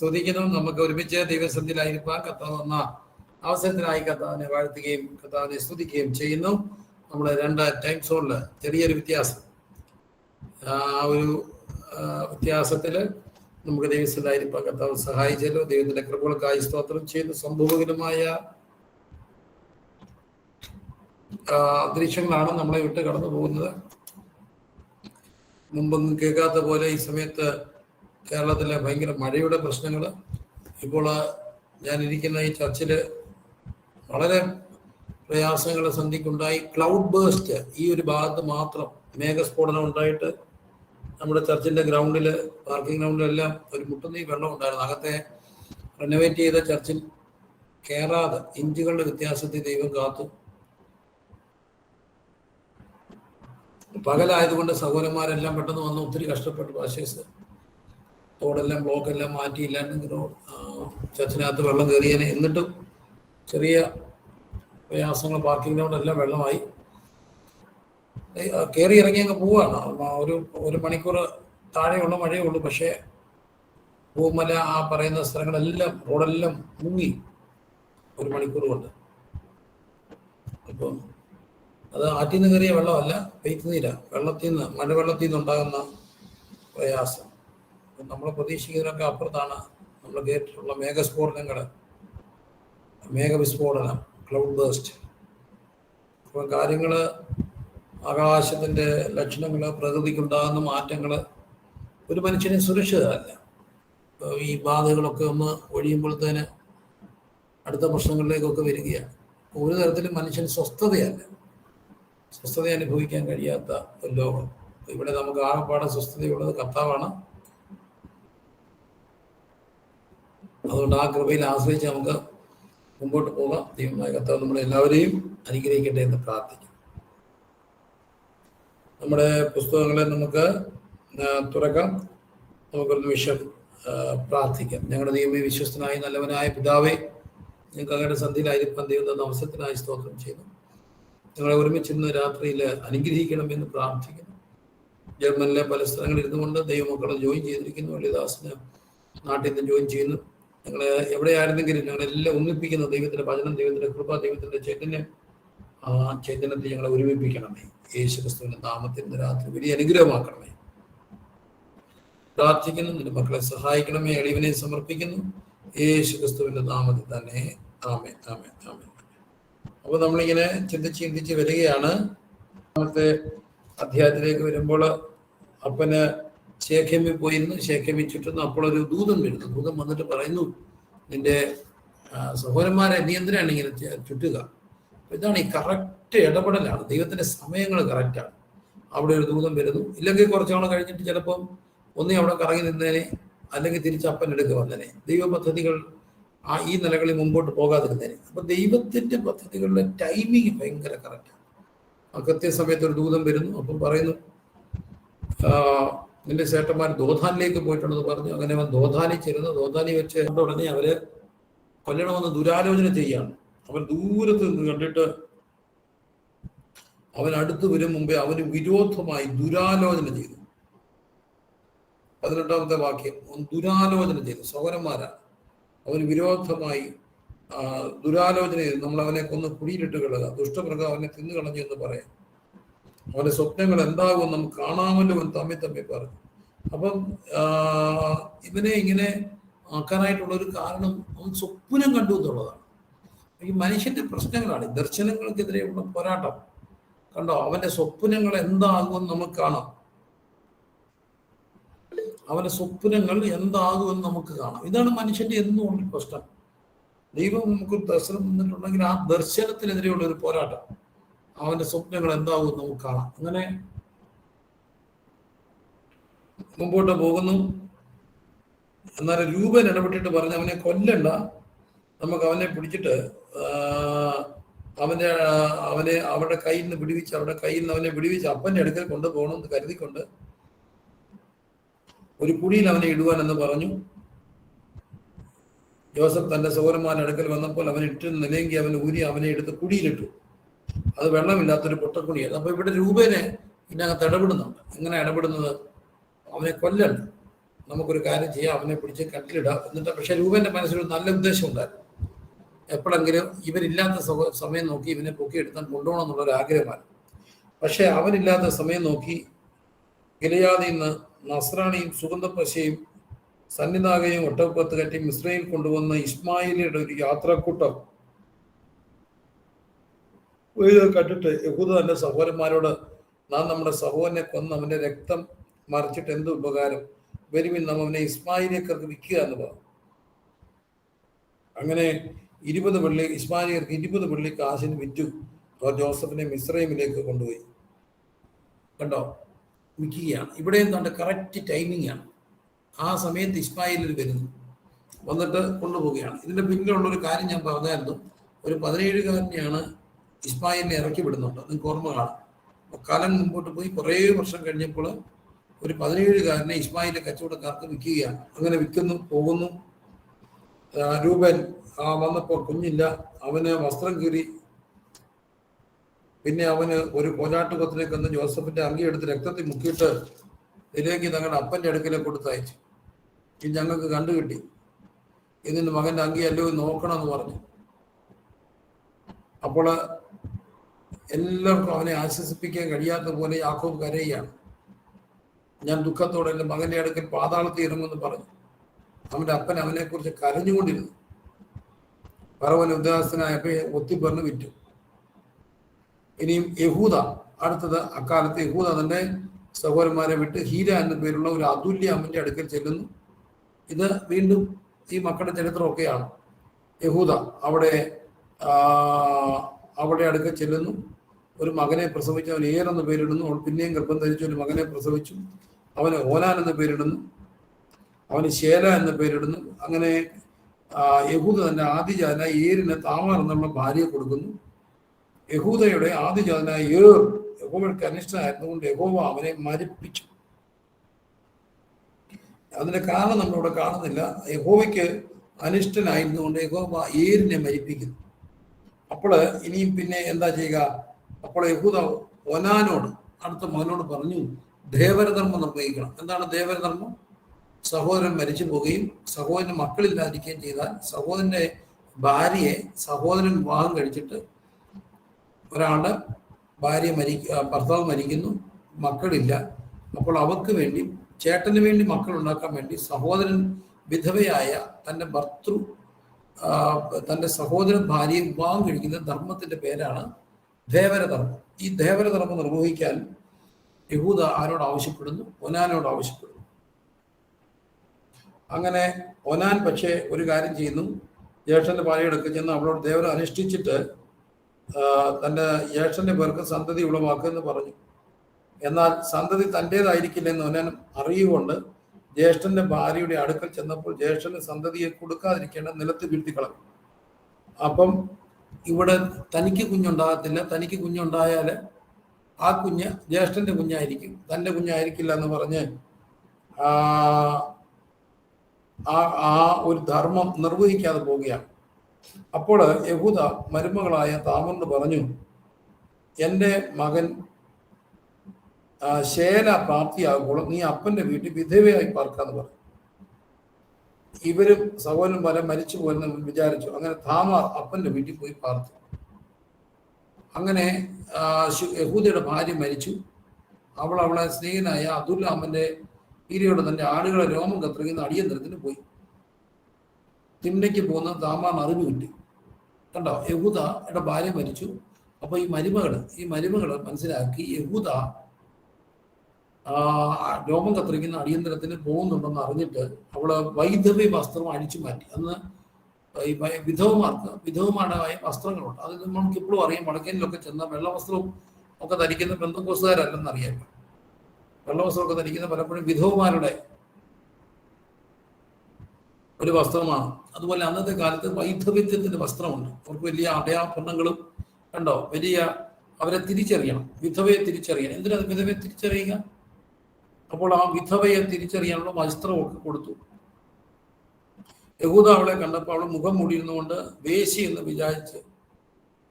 സ്തുതിക്കുന്നു. നമുക്ക് ഒരുമിച്ച് ദൈവസന്നിധിയിലായിരിക്കാൻ കർത്താവ് തന്ന അവസരത്തിനായി കർത്താവിനെ വാഴ്ത്തുകയും കർത്താവിനെ സ്തുതിക്കുകയും ചെയ്യുന്നു. നമ്മുടെ 2 ടൈം സോണിൽ ചെറിയൊരു വ്യത്യാസം, ആ ഒരു വ്യത്യാസത്തിൽ നമുക്ക് ദൈവസന്നിധിയിലായിരിക്കാൻ കർത്താവ് സഹായിച്ചല്ലോ. ദൈവത്തിന്റെ കൃപകൾക്കായി സ്തോത്രം ചെയ്ത് സംഭവകരമായ അന്തരീക്ഷങ്ങളാണ് നമ്മളെ വിട്ട് കടന്നു പോകുന്നത്. മുമ്പൊന്നും കേൾക്കാത്ത പോലെ ഈ സമയത്ത് കേരളത്തിലെ ഭയങ്കര മഴയുടെ പ്രശ്നങ്ങൾ. ഇപ്പോൾ ഞാനിരിക്കുന്ന ഈ ചർച്ചിൽ വളരെ പ്രയാസങ്ങൾ സന്ധിക്കുണ്ടായി. ക്ലൗഡ് ബേസ്റ്റ് ഈ ഒരു ഭാഗത്ത് മാത്രം മേഘസ്ഫോടനം ഉണ്ടായിട്ട് നമ്മുടെ ചർച്ചിൻ്റെ ഗ്രൗണ്ടിൽ, പാർക്കിംഗ് ഗ്രൗണ്ടിലെല്ലാം ഒരു മുട്ടുന്നീ വെള്ളം ഉണ്ടായിരുന്നു. അകത്തെ റെനോവേറ്റ് ചെയ്ത ചർച്ചിൽ കയറാതെ ഇഞ്ചുകളുടെ വ്യത്യാസത്തിൽ ദൈവം കാത്തു. പകലായതുകൊണ്ട് സഹോദരന്മാരെല്ലാം പെട്ടെന്ന് വന്ന് ഒത്തിരി കഷ്ടപ്പെട്ടു. പാസ്റ്റേഴ്സ് റോഡെല്ലാം ബ്ലോക്കെല്ലാം മാറ്റിയില്ലായിരുന്നെങ്കിൽ ചർച്ചിനകത്ത് വെള്ളം കയറിയേനെ. എന്നിട്ടും ചെറിയ പ്രയാസങ്ങൾ, പാർക്കിംഗ് ഗ്രൗണ്ടെല്ലാം വെള്ളമായി. കയറി ഇറങ്ങി അങ്ങ് പോവുകയാണ്. ഒരു മണിക്കൂർ താഴെയുള്ള മഴയേ ഉള്ളൂ. പക്ഷേ പൂമല ആ പറയുന്ന സ്ഥലങ്ങളെല്ലാം റോഡെല്ലാം മുങ്ങി ഒരു മണിക്കൂർ കൊണ്ട്. അപ്പം അത് ആറ്റിൽ നിന്ന് കയറിയ വെള്ളമല്ല, പെയ്ത്ത് നീരാ. മഴവെള്ളത്തിൽ നിന്നുണ്ടാകുന്ന പ്രയാസം നമ്മൾ പ്രതീക്ഷിക്കുന്നതിനൊക്കെ അപ്പുറത്താണ് നമ്മൾ കേട്ടിട്ടുള്ള മേഘവിസ്ഫോടനം, ക്ലൗഡ് ബേസ്റ്റ്. അപ്പം കാര്യങ്ങൾ, ആകാശത്തിൻ്റെ ലക്ഷണങ്ങൾ, പ്രകൃതിക്കുണ്ടാകുന്ന മാറ്റങ്ങൾ ഒരു മനുഷ്യനെ സുരക്ഷിതമല്ല. ഈ ബാധകളൊക്കെ ഒന്ന് ഒഴിയുമ്പോഴത്തേന് അടുത്ത പ്രശ്നങ്ങളിലേക്കൊക്കെ വരികയാണ്. ഒരു തരത്തിലും മനുഷ്യൻ സ്വസ്ഥത അനുഭവിക്കാൻ കഴിയാത്ത ഒരു ലോകം. ഇവിടെ നമുക്ക് ആകപ്പാടെ സ്വസ്ഥതയുള്ളത് കർത്താവാണ്. അതുകൊണ്ട് ആ കൃപയിൽ ആശ്രയിച്ച് നമുക്ക് മുമ്പോട്ട് പോകാം. ദൈവമായ കർത്താവ് നമ്മളെല്ലാവരെയും അനുഗ്രഹിക്കട്ടെ എന്ന് പ്രാർത്ഥിക്കും. നമ്മുടെ പുസ്തകങ്ങളെ നമുക്ക് തുറക്കാം. നമുക്കൊരു നിമിഷം പ്രാർത്ഥിക്കാം. ഞങ്ങളുടെ ദൈവമേ, വിശ്വസ്തനായ നല്ലവനായ പിതാവേ, ഞങ്ങൾക്ക് അങ്ങയുടെ സന്ധിയിലായിരിക്കാൻ ദൈവം തന്ന അവസരത്തിനായി സ്തോത്രം ചെയ്യുന്നു. ഞങ്ങളെ ഒരുമിച്ചിരുന്ന് രാത്രിയിൽ അനുഗ്രഹിക്കണമെന്ന് പ്രാർത്ഥിക്കുന്നു. ജർമ്മനിലെ പല സ്ഥലങ്ങളിൽ ഇരുന്നുകൊണ്ട് ദൈവമക്കളെ ജോയിൻ ചെയ്തിരിക്കുന്നു. ലളിദാസിന് നാട്ടിൽ നിന്ന് ജോയിൻ ചെയ്യുന്നു. ഞങ്ങളെ എവിടെയായിരുന്നെങ്കിലും ഞങ്ങളെല്ലാം ഒന്നിപ്പിക്കുന്ന ദൈവത്തിന്റെ വചനം, ദൈവത്തിന്റെ കൃപ, ദൈവത്തിന്റെ ചൈതന്യം, ആ ചൈതന്യത്തിൽ ഞങ്ങളെ ഒരുമിപ്പിക്കണമേ. യേശുക്രിസ്തുവിന്റെ നാമത്തിൽ ഇന്ന് രാത്രി വലിയ അനുഗ്രഹമാക്കണമേ. പ്രാർത്ഥിക്കുന്നു. നിന്റെ മക്കളെ സഹായിക്കണമേ. എളിവിനെ സമർപ്പിക്കുന്നു യേശുക്രിസ്തുവിന്റെ നാമത്തിൽ തന്നെ. ആമേൻ, ആമേൻ, ആമേൻ. അപ്പോൾ നമ്മളിങ്ങനെ ചിന്തിച്ച് വരികയാണ്. രണ്ടാമത്തെ അധ്യായത്തിലേക്ക് വരുമ്പോൾ അപ്പന് ശേഖേമിൽ പോയിരുന്നു. ശേഖേമിൽ ചുറ്റുന്നു. അപ്പോൾ ഒരു ദൂതൻ വരുന്നു. ദൂതൻ വന്നിട്ട് പറയുന്നു, നിന്റെ സഹോദരന്മാരെ നീ എന്തിനാണ് ഇങ്ങനെ ചുറ്റുക? ഇതാണ് ഈ കറക്റ്റ് ഇടപെടലാണ്. ദൈവത്തിന്റെ സമയങ്ങൾ കറക്റ്റാണ്. അവിടെ ഒരു ദൂതൻ വരുന്നു. ഇല്ലെങ്കിൽ കുറച്ചാൾ കഴിഞ്ഞിട്ട് ചിലപ്പം ഒന്നേ അവിടെ കറങ്ങി നിന്നേനെ, അല്ലെങ്കിൽ തിരിച്ച് അപ്പനെടുക്കുക വന്നേനെ. ദൈവ പദ്ധതികൾ ഈ നിലകളിൽ മുമ്പോട്ട് പോകാതിരുന്നേനെ. അപ്പൊ ദൈവത്തിന്റെ പദ്ധതികളുടെ ടൈമിങ് ഭയങ്കര കറക്റ്റാണ്. ആ കൃത്യസമയത്ത് ഒരു ദൂതൻ വരുന്നു. അപ്പം പറയുന്നു, നിന്റെ ചേട്ടന്മാർ ദോധാനിലേക്ക് പോയിട്ടുണ്ടെന്ന് പറഞ്ഞു. അങ്ങനെ അവൻ ദോധാനി ചേരുന്നു. ദോധാനി വെച്ച് ഉടനെ അവര് കൊല്ലണമെന്ന് ദുരാലോചന ചെയ്യാണ്. അവൻ ദൂരത്ത് നിന്ന് കണ്ടിട്ട് അവൻ അടുത്ത് വരും മുമ്പേ അവന് വിരോധമായി ദുരാലോചന ചെയ്തു. 18ാമത്തെ വാക്യം, ദുരാലോചന ചെയ്തു. സഹോദരന്മാരാണ്. അവന് വിരോധമായി ദുരാലോചന ചെയ്തു. നമ്മൾ അവനെ കൊന്ന് കുടിയിലിട്ട് കളയുക, ദുഷ്ടമൃഗം അവനെ തിന്നു കളഞ്ഞു എന്ന് പറയാം. അവന്റെ സ്വപ്നങ്ങൾ എന്താകും നമുക്ക് കാണാമല്ലോ എന്ന് തമ്മി പറഞ്ഞു. അപ്പം ഇവനെ ഇങ്ങനെ ആക്കാനായിട്ടുള്ള ഒരു കാരണം അവൻ സ്വപ്നം കണ്ടു എന്നുള്ളതാണ്. ഈ മനുഷ്യന്റെ പ്രശ്നങ്ങളാണ് ദർശനങ്ങൾക്കെതിരെയുള്ള പോരാട്ടം. കണ്ടോ, അവന്റെ സ്വപ്നങ്ങൾ എന്താകുമെന്ന് നമുക്ക് കാണാം. അവന്റെ സ്വപ്നങ്ങൾ എന്താകുമെന്ന് നമുക്ക് കാണാം. ഇതാണ് മനുഷ്യന്റെ എന്നും പ്രശ്നം. ദൈവം നമുക്കൊരു ദർശനം തന്നിട്ടുണ്ടെങ്കിൽ ആ ദർശനത്തിനെതിരെയുള്ള ഒരു പോരാട്ടം. അവന്റെ സ്വപ്നങ്ങൾ എന്താകുമെന്ന് നമുക്ക് കാണാം. അങ്ങനെ മുമ്പോട്ട് പോകുന്നു. എന്നാലും രൂപൻ ഇടപെട്ടിട്ട് പറഞ്ഞ് അവനെ കൊല്ലണ്ട, നമുക്ക് അവനെ പിടിച്ചിട്ട് അവനെ അവരുടെ കയ്യിൽ നിന്ന് വിടുവിച്ച് അപ്പന്റെ അടുക്കൽ കൊണ്ടുപോകണം എന്ന് കരുതിക്കൊണ്ട് ഒരു കുഴിയിൽ അവനെ ഇടുവാനെന്ന് പറഞ്ഞു. ജോസഫ് തന്റെ സഹോദരന്മാരുടെ അടുക്കൽ വന്നപ്പോൾ അവൻ ഇട്ട് നിലയെങ്കിൽ അവൻ ഊരി അവനെ എടുത്ത് കുഴിയിലിട്ടു. അത് വെള്ളമില്ലാത്തൊരു പൊട്ടക്കുഴിയാണ്. അപ്പൊ ഇവിടെ രൂപേനെ ഇതിനകത്ത് ഇടപെടുന്നുണ്ട്. എങ്ങനെ ഇടപെടുന്നത്? അവനെ കൊല്ലണ്ട, നമുക്കൊരു കാര്യം ചെയ്യാം, അവനെ പിടിച്ച് കട്ടിലിടാം എന്നിട്ട്. പക്ഷെ രൂപന്റെ മനസ്സിലൊരു നല്ല ഉദ്ദേശം ഉണ്ടായിരുന്നു. എപ്പോഴെങ്കിലും ഇവരില്ലാത്ത സമയം നോക്കി ഇവനെ പൊക്കിയെടുത്താൽ കൊണ്ടുപോകണം എന്നുള്ളൊരു ആഗ്രഹമാണ്. പക്ഷെ അവനില്ലാത്ത സമയം നോക്കി ഗിലെയാദിൽ നിന്ന് നസ്രാണിയും സുഗന്ധപ്പശയും സന്നിധാകയും ഒട്ടകപ്പത്ത് കയറ്റി മിസ്രയിൽ കൊണ്ടുവന്ന ഇസ്മായിലിയുടെ ഒരു യാത്രാക്കൂട്ടം കണ്ടിട്ട് യഹൂദ തന്റെ സഹോദരന്മാരോട്, നാം നമ്മുടെ സഹോദരനെ കൊന്ന് അവന്റെ രക്തം മറിച്ചിട്ട് എന്ത് ഉപകാരം, വരുവിൻ നാം അവനെ ഇസ്മായിലിയക്കാർക്ക് വിൽക്കുക എന്ന് പറഞ്ഞു. അങ്ങനെ 20 വെള്ളി ഇസ്മായിലിയർക്ക് 20 വെള്ളി കാശിന് വിറ്റു. അവർ ജോസഫിനെ മിസ്രൈമിലേക്ക് കൊണ്ടുപോയി. കണ്ടോ, വിൽക്കുകയാണ്. ഇവിടെയും കണ്ട് കറക്റ്റ് ടൈമിംഗ് ആണ്. ആ സമയത്ത് ഇസ്മായിലിൽ വരുന്നു, വന്നിട്ട് കൊണ്ടുപോവുകയാണ്. ഇതിന്റെ പിന്നിലുള്ളൊരു കാര്യം ഞാൻ പറഞ്ഞായിരുന്നു. ഒരു 17കാരനെയാണ് ഇസ്മായിലിനെ ഇറക്കി വിടുന്നുണ്ട്, നിങ്ങൾക്ക് ഓർമ്മ കാണാം. കാലം മുമ്പോട്ട് പോയി കുറേ വർഷം കഴിഞ്ഞപ്പോൾ ഒരു 17കാരനെ ഇസ്മായിലിലെ കച്ചവടക്കാർക്ക് വിൽക്കുകയാണ്. അങ്ങനെ വിൽക്കുന്നു, പോകുന്നു. രൂപൻ വന്നപ്പോൾ കുഞ്ഞില്ല, അവന് വസ്ത്രം കീറി. പിന്നെ അവന് ഒരു കോലാട്ടുകൊത്തിലേക്ക് വന്ന് ജോസഫിന്റെ അങ്കി എടുത്ത് രക്തത്തിൽ മുക്കിയിട്ട് ഇതിലേക്ക് തങ്ങളുടെ അപ്പന്റെ അടുക്കലേക്ക് കൊടുത്തയച്ചു. ഇത് ഞങ്ങൾക്ക് കണ്ടുകിട്ടി, ഇതിന്റെ മകന്റെ അങ്കിയല്ലോ നോക്കണമെന്ന് പറഞ്ഞു. അപ്പോൾ എല്ലാവർക്കും അവനെ ആശ്വസിപ്പിക്കാൻ കഴിയാത്ത പോലെ യാക്കോബ് കരയുകയാണ്. ഞാൻ ദുഃഖത്തോടെ എൻ്റെ മകന്റെ അടുക്കൽ പാതാളത്തിൽ ഇറങ്ങുമെന്ന് പറഞ്ഞു. അവന്റെ അപ്പൻ അവനെക്കുറിച്ച് കരഞ്ഞുകൊണ്ടിരുന്നു. ഫറവോൻ ഉദ്യോഗസ്ഥനായപ്പോൾ ഒത്തിപ്പറന്ന് വിറ്റു. ഇനിയും യഹൂദ, അടുത്തത് അക്കാലത്ത് യഹൂദ തന്റെ സഹോദരന്മാരെ വിട്ട് ഹീര എന്ന പേരുള്ള ഒരു അതുല്യ അമ്മന്റെ അടുക്കൽ ചെല്ലുന്നു. ഇത് വീണ്ടും ഈ മക്കളുടെ ചരിത്രമൊക്കെയാണ്. യഹൂദ അവിടെ അടുക്കൽ ചെല്ലുന്നു. ഒരു മകനെ പ്രസവിച്ചു, അവൻ ഏർ എന്ന് പേരിടുന്നു. അവൾ പിന്നെയും ഗർഭം ധരിച്ചു ഒരു മകനെ പ്രസവിച്ചു. അവന് ഓനാൻ എന്ന് പേരിടുന്നു, അവന് ശേല എന്ന് പേരിടുന്നു. അങ്ങനെ യഹൂദ തന്റെ ആദിജാതനായ ഏരിന് താമാർ എന്നുള്ള ഭാര്യയെ കൊടുക്കുന്നു. യഹൂദയുടെ ആദിജാതനായ യഹോവയ്ക്ക് അനിഷ്ടനായിരുന്നുകൊണ്ട് യഹോവ അവനെ മരിപ്പിച്ചു. അതിന്റെ കാരണം നമ്മളിവിടെ കാണുന്നില്ല. യഹോവയ്ക്ക് അനിഷ്ടനായിരുന്നുകൊണ്ട് യഹോവ ഏരിനെ മരിപ്പിക്കുന്നു. അപ്പോൾ ഇനിയും പിന്നെ എന്താ ചെയ്യുക? അപ്പോൾ യഹൂദ ഒനാനോട്, അടുത്ത മകനോട് പറഞ്ഞു, ദേവരധർമ്മം നിർവഹിക്കണം. എന്താണ് ദേവരധർമ്മം? സഹോദരൻ മരിച്ചു പോവുകയും സഹോദരന് മക്കളില്ലാതിരിക്കുകയും ചെയ്താൽ സഹോദരന്റെ ഭാര്യയെ സഹോദരൻ വിവാഹം കഴിച്ചിട്ട് ഒരാളുടെ ഭർത്താവ് മരിക്കുന്നു, മക്കളില്ല. അപ്പോൾ അവർക്ക് വേണ്ടി, ചേട്ടന് വേണ്ടി മക്കൾ ഉണ്ടാക്കാൻ വേണ്ടി സഹോദരൻ വിധവയായ തന്റെ സഹോദര ഭാര്യയെ വിവാഹം കഴിക്കുന്ന ധർമ്മത്തിന്റെ പേരാണ് ദേവരധർമ്മം. ഈ ദേവരധർമ്മം നിർവഹിക്കാൻ യഹൂദ ആരോട് ആവശ്യപ്പെടുന്നു? ഒനാനോട് ആവശ്യപ്പെടുന്നു. അങ്ങനെ ഒനാൻ പക്ഷേ ഒരു കാര്യം ചെയ്യുന്നു, ജ്യേഷ്ഠന്റെ ഭാര്യയെടുക്ക് ചെന്ന് അവളോട് ദേവരെ അനുഷ്ഠിച്ചിട്ട് തൻ്റെ ജ്യേഷ്ഠന്റെ പേർക്ക് സന്തതി ഉളവാക്കുമെന്ന് പറഞ്ഞു. എന്നാൽ സന്തതി തൻ്റേതായിരിക്കില്ലെന്ന് ഒനാൻ അറിയുകൊണ്ട് ജ്യേഷ്ഠന്റെ ഭാര്യയുടെ അടുക്കൽ ചെന്നപ്പോൾ ജ്യേഷ്ഠന് സന്തതിയെ കൊടുക്കാതിരിക്കേണ്ട നിലത്ത് വീഴ്ത്തിക്കളഞ്ഞു. അപ്പം ഇവിടെ തനിക്ക് കുഞ്ഞുണ്ടാകത്തില്ല, തനിക്ക് കുഞ്ഞുണ്ടായാൽ ആ കുഞ്ഞ് ജ്യേഷ്ഠന്റെ കുഞ്ഞായിരിക്കും, തൻ്റെ കുഞ്ഞായിരിക്കില്ല എന്ന് പറഞ്ഞ് ആ ഒരു ധർമ്മം നിർവഹിക്കാതെ പോവുകയാണ്. അപ്പോൾ യഹൂദ മരുമകളായ താമറിന് പറഞ്ഞു, എൻ്റെ മകൻ ശേല പ്രാപ്തിയാകുമ്പോൾ നീ അപ്പന്റെ വീട്ടിൽ വിധവയായി പാർക്കാന്ന് പറഞ്ഞു. ഇവരും സഹോദരൻ പല മരിച്ചു പോയെന്ന് വിചാരിച്ചു. അങ്ങനെ താമാർ അപ്പന്റെ വീട്ടിൽ പോയി പാർത്തു. അങ്ങനെ യഹൂദയുടെ ഭാര്യ മരിച്ചു. അവളെ സ്നേഹിതനായ അബ്ദുല്ലാമന്റെ ഈരിയോട് തന്റെ ആടുകളെ രോമം കത്രിക്കുന്ന അടിയന്തരത്തിന് പോയി. തിണ്ണയ്ക്ക് പോകുന്ന താമാറിന് അറിവ് കിട്ടി. കണ്ടോ, യഹൂദയുടെ ഭാര്യ മരിച്ചു. അപ്പൊ ഈ മരുമകള് മനസ്സിലാക്കി യഹൂദ രോമം കത്തിരിക്കുന്ന പോകുന്നുണ്ടെന്ന് അറിഞ്ഞിട്ട് അവള് വൈധവ്യ വസ്ത്രം അഴിച്ചു മാറ്റി. അന്ന് ഈ വിധവമാരായ വസ്ത്രങ്ങളുണ്ട്. അത് നമുക്ക് ഇപ്പോഴും അറിയാം. വടക്കേനിലൊക്കെ ചെന്ന വെള്ളവസ്ത്രവും ഒക്കെ ധരിക്കുന്ന പെന്തക്കോസ്തുകാരല്ലെന്ന് അറിയാം. വെള്ളവസ്ത്രമൊക്കെ ധരിക്കുന്ന പലപ്പോഴും വിധവമാരുടെ ഒരു വസ്ത്രമാണ്. അതുപോലെ അന്നത്തെ കാലത്ത് വൈധവ്യത്തിന്റെ വസ്ത്രമുണ്ട്. അവർക്ക് വലിയ അടയാഭരണങ്ങളും കണ്ടോ, വലിയ അവരെ തിരിച്ചറിയണം, വിധവയെ തിരിച്ചറിയണം. എന്തിനാണ് വിധവയെ തിരിച്ചറിയുക? അപ്പോൾ ആ വിധവയെ തിരിച്ചറിയാനുള്ള വസ്ത്രമൊക്കെ കൊടുത്തു. യഹൂദ അവളെ കണ്ടപ്പോൾ അവൾ മുഖം മൂടിയിരുന്നുകൊണ്ട് വേശി എന്ന് വിചാരിച്ച്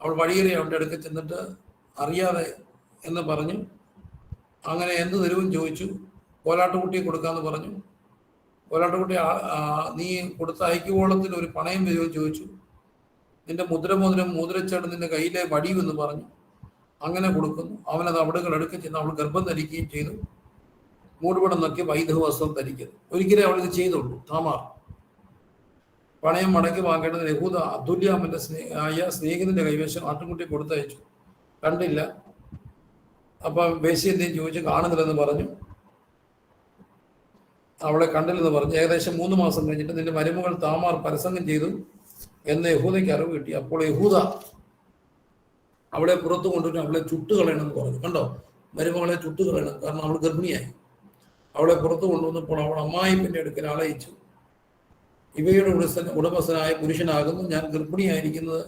അവൾ വഴിയേറി അവളുടെ അടുത്ത് ചെന്നിട്ട് അറിയാതെ എന്ന് പറഞ്ഞു. അങ്ങനെ എന്ത് തരുവും ചോദിച്ചു. കോലാട്ടുകുട്ടിയെ കൊടുക്കാന്ന് പറഞ്ഞു. കോലാട്ടുകുട്ടി നീ കൊടുത്ത ഐക്യവോളത്തിൽ ഒരു പണയം വരുമോ ചോദിച്ചു. നിന്റെ മുദ്രച്ചേട്ടൻ നിന്റെ കയ്യിലെ വടിയുമെന്ന് പറഞ്ഞു. അങ്ങനെ കൊടുക്കുന്നു. അവനത് അവിടങ്ങൾ എടുക്ക ചെന്ന് അവൾ ഗർഭം ധരിക്കുകയും ചെയ്തു. മൂടുപടം നോക്കി വൈദവ വസ്ത്രം ധരിക്കുന്നു. ഒരിക്കലേ അവൾ ഇത് ചെയ്തുള്ളൂ. താമാർ പണയം മടക്കി വാങ്ങേണ്ടതിന് യഹൂദ അതുല്യാമന്റെ സ്നേഹിതന്റെ കൈവശം ആട്ടുംകുട്ടി കൊടുത്തയച്ചു. കണ്ടില്ല. അപ്പൊ ബേസി എന്തെങ്കിലും ചോദിച്ചു. കാണുന്നില്ലെന്ന് പറഞ്ഞു. അവളെ കണ്ടില്ലെന്ന് പറഞ്ഞു. ഏകദേശം 3 മാസം കഴിഞ്ഞിട്ട് നിന്റെ മരുമകൾ താമാർ പരസംഗം ചെയ്തു എന്ന് യഹൂദയ്ക്ക് അറിവ് കിട്ടി. അപ്പോൾ യഹൂദ അവളെ പുറത്തു കൊണ്ടുവരും, അവളെ ചുട്ടുകളയണമെന്ന് പറഞ്ഞു. കണ്ടോ, മരുമകളെ ചുട്ടുകളയണം, കാരണം അവൾ ഗർഭിണിയായി. അവളെ പുറത്തു കൊണ്ടുവന്നപ്പോൾ അവൾ അമ്മായിപ്പിന്റെ അടുക്കൽ ആളയിച്ചു. ഇവയുടെ ഉടമസ്ഥനായ പുരുഷനാകുന്നു ഞാൻ ഗർഭിണിയായിരിക്കുന്നത്.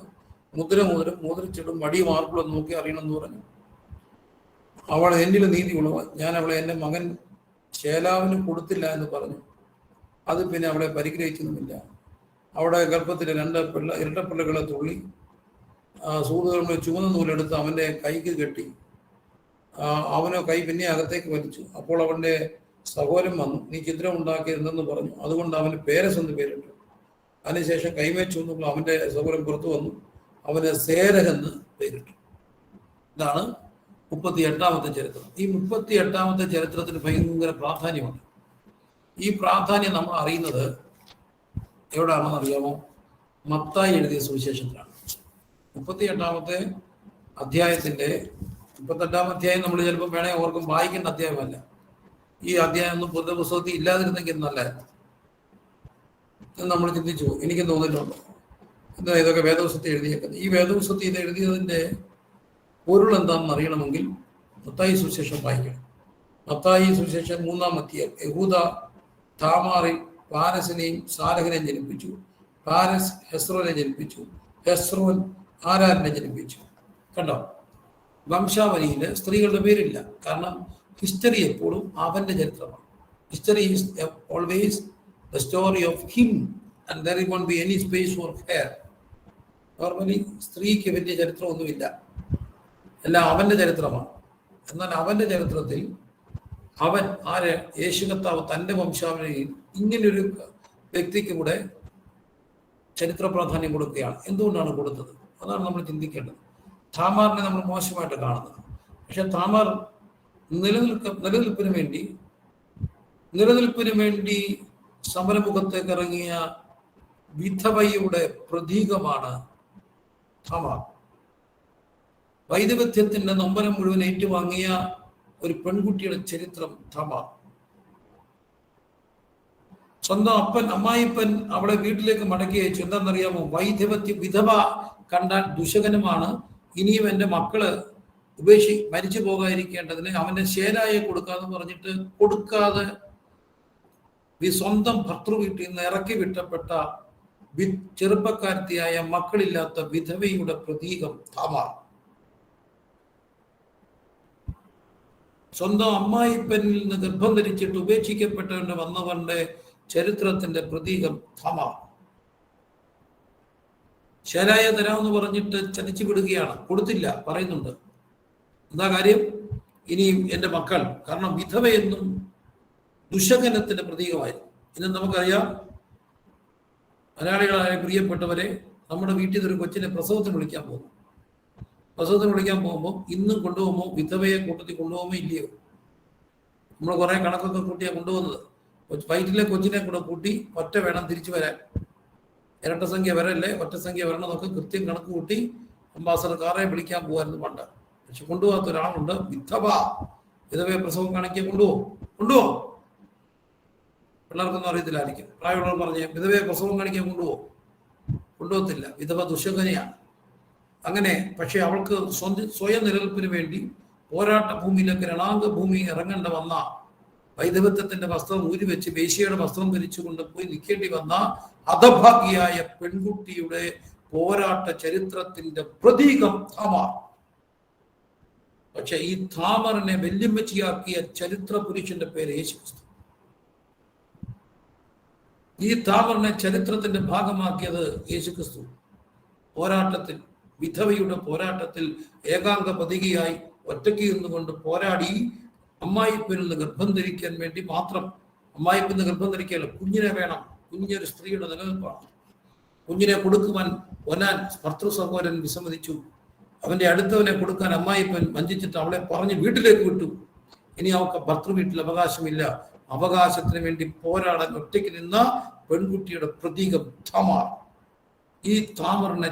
മുദ്രച്ചിടും വടി മാർക്കുള്ള നോക്കി അറിയണമെന്ന് പറഞ്ഞു. അവൾ എന്നിൽ നീതി ഉള്ളവൻ, ഞാൻ അവളെ എൻ്റെ മകൻ ശേലാവിന് കൊടുത്തില്ല എന്ന് പറഞ്ഞു. അത് പിന്നെ അവളെ പരിഗ്രഹിച്ചതുമില്ല. അവിടെ ഗർഭത്തിലെ 2 ഇരട്ടപ്പിള്ളകളെ തുള്ളി സൂതുകളുടെ ചുവന്ന നൂലെടുത്ത് അവൻ്റെ കൈക്ക് കെട്ടി. അവനോ കൈ പിന്നെ അകത്തേക്ക് വലിച്ചു. അപ്പോൾ അവൻ്റെ സഹോദരൻ വന്നു. നീ ചിത്രം ഉണ്ടാക്കിയിരുന്നെന്ന് പറഞ്ഞു. അതുകൊണ്ട് അവന് പേരസ് എന്ന് പേരിട്ടു. അതിനുശേഷം കൈമേച്ചു വന്നപ്പോൾ അവൻ്റെ സഹോദരൻ പുറത്തു വന്നു. അവന് സേരഹ് എന്ന് പേരിട്ടു. ഇതാണ് 38ാമത്തെ ചരിത്രം. ഈ 38ാമത്തെ ചരിത്രത്തിന് ഭയങ്കര പ്രാധാന്യമുണ്ട്. ഈ പ്രാധാന്യം നമ്മൾ അറിയുന്നത് എവിടെയാണെന്ന് അറിയാമോ? മത്തായി എഴുതിയ സുവിശേഷത്തിലാണ്. 38ാമത്തെ അധ്യായത്തിന്റെ 38ാം അധ്യായം നമ്മൾ ചിലപ്പോൾ വേണേ ഓർക്കും വായിക്കേണ്ട അധ്യായമല്ല. ഈ അധ്യായം ഒന്നും പുതിയ പുസ്തകത്തിൽ ഇല്ലാതിരുന്നെങ്കിൽ നല്ലതായിരുന്നു എന്ന് നമ്മൾ ചിന്തിച്ചു. എനിക്ക് തോന്നിയിട്ടുണ്ട് എന്താ ഇതൊക്കെ വേദപുസ്തകത്തിൽ എഴുതിയേക്കുന്നത്. ഈ വേദപുസ്തകത്തിൽ ഇത് എഴുതിയതിന്റെ പൊരുൾ എന്താണെന്ന് അറിയണമെങ്കിൽ മത്തായി സുവിശേഷം വായിക്കണം. മത്തായി സുവിശേഷം 3-ാം അധ്യായം. യഹൂദ താമാറിൽ പാരസിനെയും സാരഹിനെയും ജനിപ്പിച്ചു. പാരസ് ഹെസ്രോനെ ജനിപ്പിച്ചു. ഹെസ്രോൻ ആരാരിനെ ജനിപ്പിച്ചു. കണ്ടോ, വംശാവലിയിൽ സ്ത്രീകളുടെ പേരില്ല. കാരണം ഹിസ്റ്ററി എപ്പോഴും അവന്റെ ചരിത്രമാണ്. History is always the story of him and there won't be any space for her. Normally സ്ത്രീക്ക് വലിയ ചരിത്രമൊന്നുമില്ല, എല്ലാം അവന്റെ ചരിത്രമാണ്. എന്നാൽ അവന്റെ ചരിത്രത്തിൽ അവൻ യേശു കർത്താവ് തൻ്റെ വംശാവലിയിൽ ഇങ്ങനൊരു വ്യക്തിക്ക് കൂടെ ചരിത്ര പ്രാധാന്യം കൊടുക്കുകയാണ്. എന്തുകൊണ്ടാണ് കൊടുത്തത്? അതാണ് നമ്മൾ ചിന്തിക്കേണ്ടത്. താമാറിനെ നമ്മൾ മോശമായിട്ട് കാണുന്നത്. പക്ഷെ താമാർ നിലനിൽപ്പിന് വേണ്ടി സമരമുഖത്തേക്ക് ഇറങ്ങിയ വിധവയുടെ പ്രതീകമാണ് താമാർ. വൈദഗ്ധ്യത്തിന്റെ നൊമ്പരം മുഴുവൻ ഏറ്റുവാങ്ങിയ ഒരു പെൺകുട്ടിയുടെ ചരിത്രം താമാർ. സ്വന്തം അമ്മായിപ്പൻ അവളെ വീട്ടിലേക്ക് മടക്കി അയച്ചു. എന്താണെന്നറിയാമോ? വിധവ കണ്ടാൽ ദുശകനമാണ്. ഇനിയും എൻ്റെ മക്കള് മരിച്ചു പോകാതിരിക്കേണ്ടതിന് അവന്റെ ശേലായെ കൊടുക്കാന്ന് പറഞ്ഞിട്ട് കൊടുക്കാതെ സ്വന്തം ഭർത്തൃ വീട്ടിൽ നിന്ന് ഇറക്കി വിട്ടപ്പെട്ട ചെറുപ്പക്കാരത്തിയായ മക്കളില്ലാത്ത വിധവയുടെ പ്രതീകം താമാർ. സ്വന്തം അമ്മായിപ്പനിൽ നിന്ന് ഗർഭം ധരിച്ചിട്ട് ഉപേക്ഷിക്കപ്പെട്ടവന്റെ വന്നവന്റെ ചരിത്രത്തിന്റെ പ്രതീകം താമാർ. ശേലായ തരാമെന്ന് പറഞ്ഞിട്ട് ചതിച്ചു വിടുകയാണ്. കൊടുത്തില്ല, പറയുന്നുണ്ട്. എന്താ കാര്യം? ഇനിയും എൻ്റെ മക്കൾ, കാരണം വിധവയെന്നും ദുശകനത്തിന്റെ പ്രതീകമായിരുന്നു. ഇന്ന് നമുക്കറിയാം, മലയാളികളായ പ്രിയപ്പെട്ടവരെ, നമ്മുടെ വീട്ടിൽ നിന്നൊരു കൊച്ചിനെ പ്രസവത്തിന് വിളിക്കാൻ പോകുമ്പോൾ ഇന്നും കൊണ്ടുപോകുമ്പോൾ വിധവയെ കൂട്ടത്തിൽ കൊണ്ടുപോകുമ്പോൾ ഇല്ലയോ? നമ്മൾ കുറെ കണക്കൊക്കെ കൂട്ടിയാണ് കൊണ്ടുപോകുന്നത്. വയറ്റിലെ കൊച്ചിനെ കൂടെ കൂട്ടി ഒറ്റ വേണം തിരിച്ചു വരാൻ. ഇരട്ട സംഖ്യ വരല്ലേ, ഒറ്റ സംഖ്യ വരണം എന്നൊക്കെ കൃത്യം കണക്ക് കൂട്ടി അംബാസഡർ കാറെ വിളിക്കാൻ പോകുമായിരുന്നു പണ്ട്. പക്ഷെ കൊണ്ടുപോകാത്ത ഒരാളുണ്ട്, വിധവയെ പ്രസവം കാണിക്കാൻ കൊണ്ടുപോകും. പിള്ളേർക്കൊന്നും അറിയത്തില്ലായിരിക്കും. പ്രായമുള്ളവർ പറഞ്ഞ് വിധവയെ പ്രസവം കാണിക്കാൻ കൊണ്ടുപോകത്തില്ല. വിധവ ദുശകനയാണ്. അങ്ങനെ പക്ഷെ അവൾക്ക് സ്വയം നിലനിൽപ്പിന് വേണ്ടി പോരാട്ട ഭൂമിയിലേക്ക് രണാംഗ ഭൂമി ഇറങ്ങേണ്ട വന്ന, വൈദവത്വത്തിന്റെ വസ്ത്രം ഊരിവെച്ച് വേശ്യയുടെ വസ്ത്രം ധരിച്ചുകൊണ്ട് പോയി നിൽക്കേണ്ടി വന്ന ഹതഭാഗ്യയായ പെൺകുട്ടിയുടെ പോരാട്ട ചരിത്രത്തിന്റെ പ്രതീകം താമാർ. പക്ഷെ ഈ താമറിനെ വെല്ലുമ്മച്ചിയാക്കിയ ചരിത്ര പുരുഷന്റെ പേര് യേശുക്രിസ്തു. ഈ താമറിനെ ചരിത്രത്തിന്റെ ഭാഗമാക്കിയത് യേശുക്രിസ്തു. പോരാട്ടത്തിൽ, വിധവയുടെ പോരാട്ടത്തിൽ ഏകാംഗ പതികയായി ഒറ്റയ്ക്ക് നിന്നുകൊണ്ട് പോരാടി അമ്മായിപ്പനിൽ നിന്ന് ഗർഭം ധരിക്കാൻ വേണ്ടി മാത്രം അമ്മായിപ്പന് ഗർഭം ധരിക്കുകയല്ല, കുഞ്ഞിനെ വേണം. കുഞ്ഞൊരു സ്ത്രീയുടെ നിലനിൽപ്പാണ്. കുഞ്ഞിനെ കൊടുക്കുവാൻ ഒനാൻ ഭർത്തൃ സഹോദരൻ വിസമ്മതിച്ചു. അവന്റെ അടുത്തവനെ കൊടുക്കാൻ അമ്മായിപ്പൻ വഞ്ചിച്ചിട്ട് അവളെ പറഞ്ഞ് വീട്ടിലേക്ക് വിട്ടു. ഇനി അവൾക്ക് ഭർത്തൃ വീട്ടിൽ അവകാശമില്ല. അവകാശത്തിന് വേണ്ടി പോരാടാൻ ഒറ്റയ്ക്ക് നിന്ന പെൺകുട്ടിയുടെ പ്രതീകം താമാർ. ഈ താമറിനെ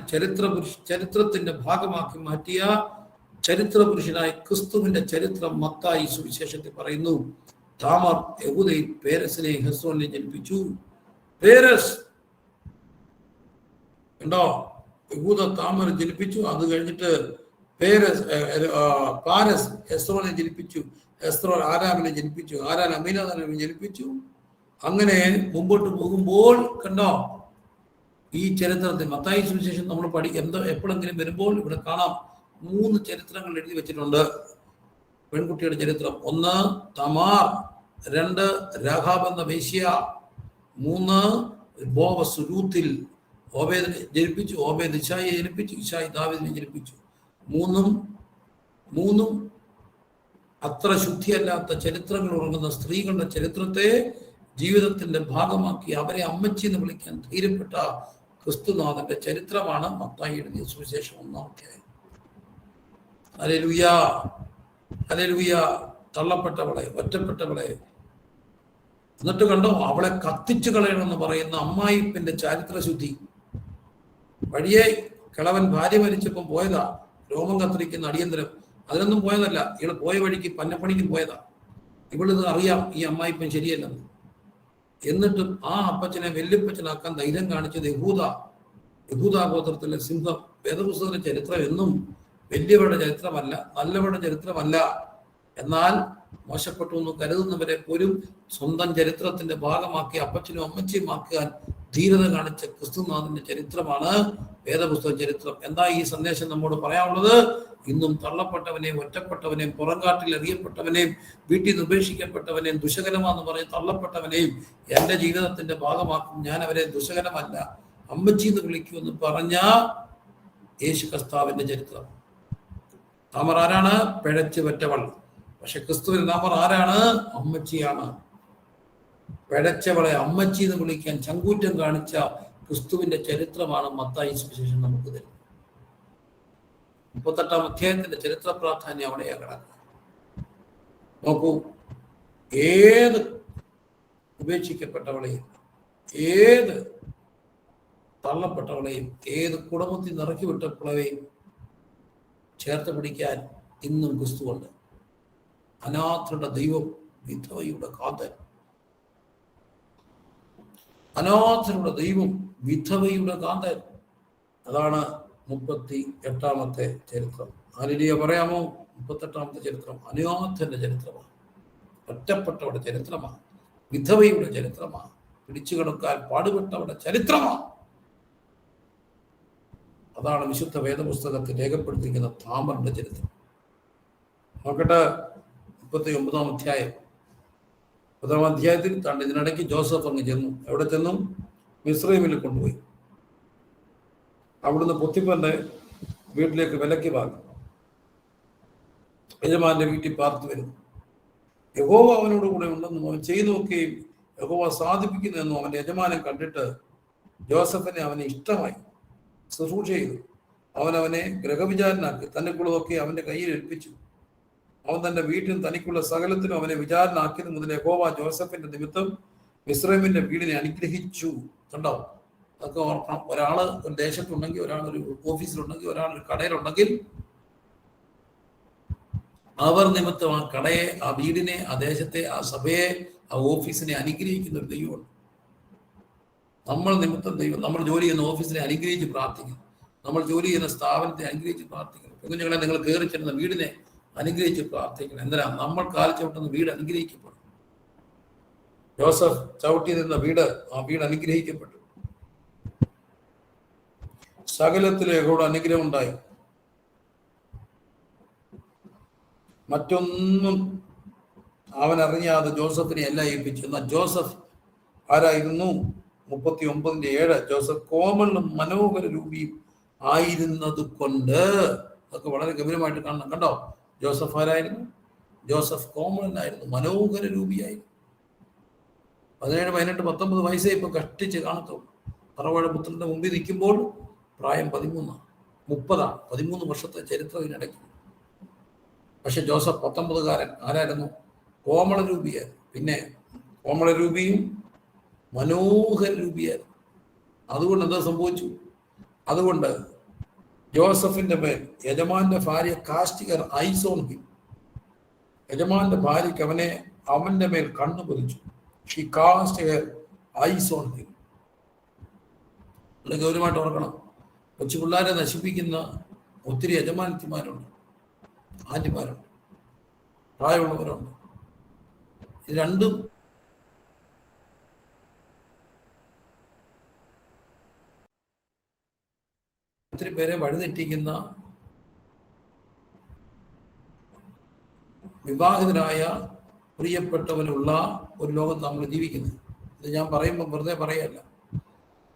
ചരിത്രത്തിന്റെ ഭാഗമാക്കി മാറ്റിയ ചരിത്ര പുരുഷനായ ക്രിസ്തുവിന്റെ ചരിത്രം മത്തായി സുവിശേഷത്തിൽ പറയുന്നു. താമർ യഹൂദയിൽ പേരസിനെ ഹെസ്രോനെ ജനിപ്പിച്ചു. പേരസ് ഉണ്ടോ? യഹൂദ താമർ ജനിപ്പിച്ചു. അത് കഴിഞ്ഞിട്ട് പാരസ് ഹെസ്രോനെ ജനിപ്പിച്ചു. ഹെസ്രോൻ ആരാമിനെ ജനിപ്പിച്ചു. ആരാൻ അമീനാദാനെ ജനിപ്പിച്ചു. അങ്ങനെ മുമ്പോട്ട് പോകുമ്പോൾ കണ്ടോ, ഈ ചരിത്രത്തിൽ മത്തായി സുവിശേഷം നമ്മൾ എപ്പോഴെങ്കിലും വരുമ്പോൾ ഇവിടെ കാണാം 3 ചരിത്രങ്ങൾ എഴുതി വെച്ചിട്ടുണ്ട്. പെൺകുട്ടിയുടെ ചരിത്രം. 1 തമാർ, 2 രാഹാബ് എന്ന വേശ്യ, 3 ബോവസ് രൂത്തിൽ ഓബേദിനെ ജനിപ്പിച്ചു. ഓബേദ് ഇശായിയെ ജനിപ്പിച്ചു. ഇശായി ദാവീദിനെ ജനിപ്പിച്ചു. മൂന്നും അത്ര ശുദ്ധിയല്ലാത്ത ചരിത്രങ്ങൾ ഉറങ്ങുന്ന സ്ത്രീകളുടെ ചരിത്രത്തെ ജീവിതത്തിന്റെ ഭാഗമാക്കി അവരെ അമ്മച്ചി എന്ന് വിളിക്കാൻ ധൈര്യപ്പെട്ട ക്രിസ്തുനാഥന്റെ ചരിത്രമാണ് മത്തായി എഴുതിയ സുവിശേഷം 1-ാം അധ്യായം. Hallelujah, hallelujah. തള്ളപ്പെട്ടവളെ, ഒറ്റപ്പെട്ടവളെ, എന്നിട്ട് കണ്ടോ അവളെ കത്തിച്ചു കളയണമെന്ന് പറയുന്ന അമ്മായിപ്പിന്റെ ചരിത്രശുദ്ധി. വഴിയെ കിളവൻ ഭാര്യ മരിച്ചപ്പം പോയതാ രോമം കത്തിരിക്കുന്ന അടിയന്തരം. അതിനൊന്നും പോയതല്ല. ഇവള് പോയ വഴിക്ക് പന്നപ്പണിക്ക് പോയതാ. ഇവളിത് അറിയാം ഈ അമ്മായിപ്പൻ ശരിയല്ലെന്ന്. എന്നിട്ടും ആ അപ്പച്ചനെ വെല്ലുപ്പച്ചനാക്കാൻ ധൈര്യം കാണിച്ചത് യഹൂദാ ഗോത്രത്തിലെ സിംഹം. വേദപുസ്തകത്തിലെ ചരിത്രം എന്നും വലിയവരുടെ ചരിത്രമല്ല, നല്ലവരുടെ ചരിത്രമല്ല. എന്നാൽ മോശപ്പെട്ടു എന്ന് കരുതുന്നവരെ പോലും സ്വന്തം ചരിത്രത്തിന്റെ ഭാഗമാക്കി അപ്പച്ചനും അമ്മച്ചിയും ആക്കാൻ ധീരത കാണിച്ച ക്രിസ്തുനാഥന്റെ ചരിത്രമാണ് വേദപുസ്തക ചരിത്രം. എന്താ ഈ സന്ദേശം നമ്മോട് പറയാനുള്ളത്? ഇന്നും തള്ളപ്പെട്ടവനെയും ഒറ്റപ്പെട്ടവനെയും പുറംകാട്ടിൽ എറിയപ്പെട്ടവനെയും വീട്ടിൽ നിന്ന് ഉപേക്ഷിക്കപ്പെട്ടവനെയും ദുശകരമാണെന്ന് പറഞ്ഞ് തള്ളപ്പെട്ടവനെയും എൻ്റെ ജീവിതത്തിന്റെ ഭാഗമാക്കും. ഞാൻ അവരെ ദുശകരമല്ല, അമ്മച്ചി എന്ന് വിളിക്കുമെന്ന് പറഞ്ഞ യേശു കർത്താവിന്റെ ചരിത്രം. താമർ ആരാണ്? പിഴച്ചു പറ്റവൾ. പക്ഷെ ക്രിസ്തുവിന്റെ താമർ ആരാണ്? അമ്മച്ചിയാണ്. പിഴച്ചവളെ അമ്മച്ചി എന്ന് വിളിക്കാൻ ചങ്കൂറ്റം കാണിച്ച ക്രിസ്തുവിന്റെ ചരിത്രമാണ് മത്തായി സുവിശേഷം നമുക്ക് തരുന്നത്. 38-ാം അധ്യായത്തിന്റെ ചരിത്ര പ്രാധാന്യം അവിടെയാ കിടക്കുക. നോക്കൂ, ഏത് ഉപേക്ഷിക്കപ്പെട്ടവളെയും, ഏത് തള്ളപ്പെട്ടവളെയും, ഏത് കുടുംബത്തിൽ നിറക്കി വിട്ടവളെയും ചേർത്ത് പിടിക്കാൻ ഇന്നും ക്രിസ്തുവുണ്ട്. അനാഥരുടെ ദൈവം, വിധവയുടെ കാതൽ. അനാഥരുടെ ദൈവം, വിധവയുടെ കാതൽ. അതാണ് 38-ാമത്തെ ചരിത്രം. ഹല്ലേലൂയ പറയാമോ? 38-ാമത്തെ ചരിത്രം അനാഥന്റെ ചരിത്രമാണ്, ഒറ്റപ്പെട്ടവരുടെ ചരിത്രമാണ്, വിധവയുടെ ചരിത്രമാണ്, പിടിച്ചു കിടക്കാൻ പാടുപെട്ടവരുടെ ചരിത്രമാണ്. അതാണ് വിശുദ്ധ വേദപുസ്തകത്തിൽ രേഖപ്പെടുത്തിയിരിക്കുന്ന താമറിന്റെ ചരിത്രം. നോക്കട്ടെ, 39-ാം അധ്യായം. 10-ാം അധ്യായത്തിൽ താണ്ട് ഇതിനിടയ്ക്ക് ജോസഫ് അങ്ങ് ചെന്നു. എവിടെ ചെന്നു? മിസ്രൈമിൽ കൊണ്ടുപോയി. അവിടുന്ന് പൊത്തിപ്പന്റെ വീട്ടിലേക്ക് വിലക്ക് വാങ്ങി യജമാന്റെ വീട്ടിൽ പാർത്തു വരുന്നു. യഹോവ അവനോട് കൂടെ ഉണ്ടെന്നും അവൻ ചെയ്തു നോക്കുകയും യഹോവ സാധിപ്പിക്കുന്നെന്നും അവന്റെ യജമാനൻ കണ്ടിട്ട് ജോസഫിനെ അവനെ ഇഷ്ടമായി ശുശ്രൂഷ ചെയ്തു. അവനെ ഗ്രഹവിചാരനാക്കി തന്നെക്കുള്ളതൊക്കെ അവന്റെ കയ്യിൽ ഏൽപ്പിച്ചു. അവൻ തന്റെ വീട്ടിൽ തനിക്കുള്ള സകലത്തിനും അവനെ വിചാരണാക്കിയത് മുതൽ യഹോവ ജോസഫിന്റെ നിമിത്തം മിസ്രൈമിന്റെ വീടിനെ അനുഗ്രഹിച്ചു. കണ്ടോ? അതൊക്കെ ഓർക്കണം. ഒരാള് ഒരു ദേശത്തുണ്ടെങ്കിൽ, ഒരാൾ ഒരു ഓഫീസിലുണ്ടെങ്കിൽ, ഒരാൾ ഒരു കടയിലുണ്ടെങ്കിൽ, അവർ നിമിത്തം ആ കടയെ, ആ വീടിനെ, ആ ദേശത്തെ, ആ സഭയെ, ആ ഓഫീസിനെ അനുഗ്രഹിക്കുന്ന ഒരു ദൈവമുണ്ട്. നമ്മൾ നിമിത്തം ദൈവം, നമ്മൾ ജോലി ചെയ്യുന്ന ഓഫീസിനെ അനുഗ്രഹിച്ച് പ്രാർത്ഥിക്കുന്നു. നമ്മൾ ജോലി ചെയ്യുന്ന സ്ഥാപനത്തെ അനുഗ്രഹിച്ച് പ്രാർത്ഥിക്കുന്നു. കുഞ്ഞുങ്ങളെ നിങ്ങൾ കയറി ചെല്ലുന്ന വീടിനെ അനുഗ്രഹിച്ച് പ്രാർത്ഥിക്കണം. എന്തിനാ? നമ്മൾ കാൽ ചവിട്ടുന്ന വീട് അനുഗ്രഹിക്കപ്പെടും. ജോസഫ് ചവിട്ടി നിന്ന വീട്, ആ വീട് അനുഗ്രഹിക്കപ്പെട്ടു. സകലത്തിലെ യഹോവയുടെ അനുഗ്രഹം ഉണ്ടായി. മറ്റൊന്നും അവൻ അറിയാതെ ജോസഫിനെ എല്ലാം ഏൽപ്പിച്ചു. എന്നാൽ ജോസഫ് ആരായിരുന്നു? 39:7 ജോസഫ് കോമളും മനോഹര രൂപിയും ആയിരുന്നത് കൊണ്ട്, അതൊക്കെ വളരെ ഗംഭീരമായിട്ട് കാണണം. കണ്ടോ? ജോസഫ് ആരായിരുന്നു? ജോസഫ് കോമളനായിരുന്നു, മനോഹര രൂപിയായിരുന്നു. 17, 18, 19 വയസ്സേ ഇപ്പൊ കഷ്ടിച്ച് കാണത്തുള്ളൂ. പറവഴപുത്രന്റെ മുമ്പിൽ നിൽക്കുമ്പോൾ പ്രായം 13, 30, 13 വർഷത്തെ ചരിത്രം ഇതിനിടയ്ക്ക്. പക്ഷെ ജോസഫ് 19കാരൻ ആരായിരുന്നു? കോമളരൂപിയായിരുന്നു. പിന്നെ കോമളരൂപിയും മനോഹര രൂപിയായിരുന്നു. അതുകൊണ്ട് എന്താ സംഭവിച്ചു? അതുകൊണ്ട് ജോസഫിന്റെ മേൽ യജമാന്റെ ഭാര്യ കാസ്റ്റികർ ഐസ് ഓൺ ഹിം. യജമാന്റെ ഭാര്യയ്ക്ക് അവന്റെ മേൽ കണ്ണു പതിച്ചു. She cast her eyes on him. ഗൗരവമായിട്ട് ഓർക്കണം, കൊച്ചു പിള്ളേരെ നശിപ്പിക്കുന്ന ഒത്തിരി യജമാനത്തിമാരുണ്ട്, ആന്റിമാരുണ്ട്, പ്രായമുള്ളവരുണ്ട്. ഇത് രണ്ടും ഒത്തിരി പേരെ വഴിതെറ്റിക്കുന്ന വിവാഹിതനായ പ്രിയപ്പെട്ടവനുള്ള ഒരു ലോകത്ത് നമ്മൾ ജീവിക്കുന്നത്. ഇത് ഞാൻ പറയുമ്പോൾ വെറുതെ പറയല്ല.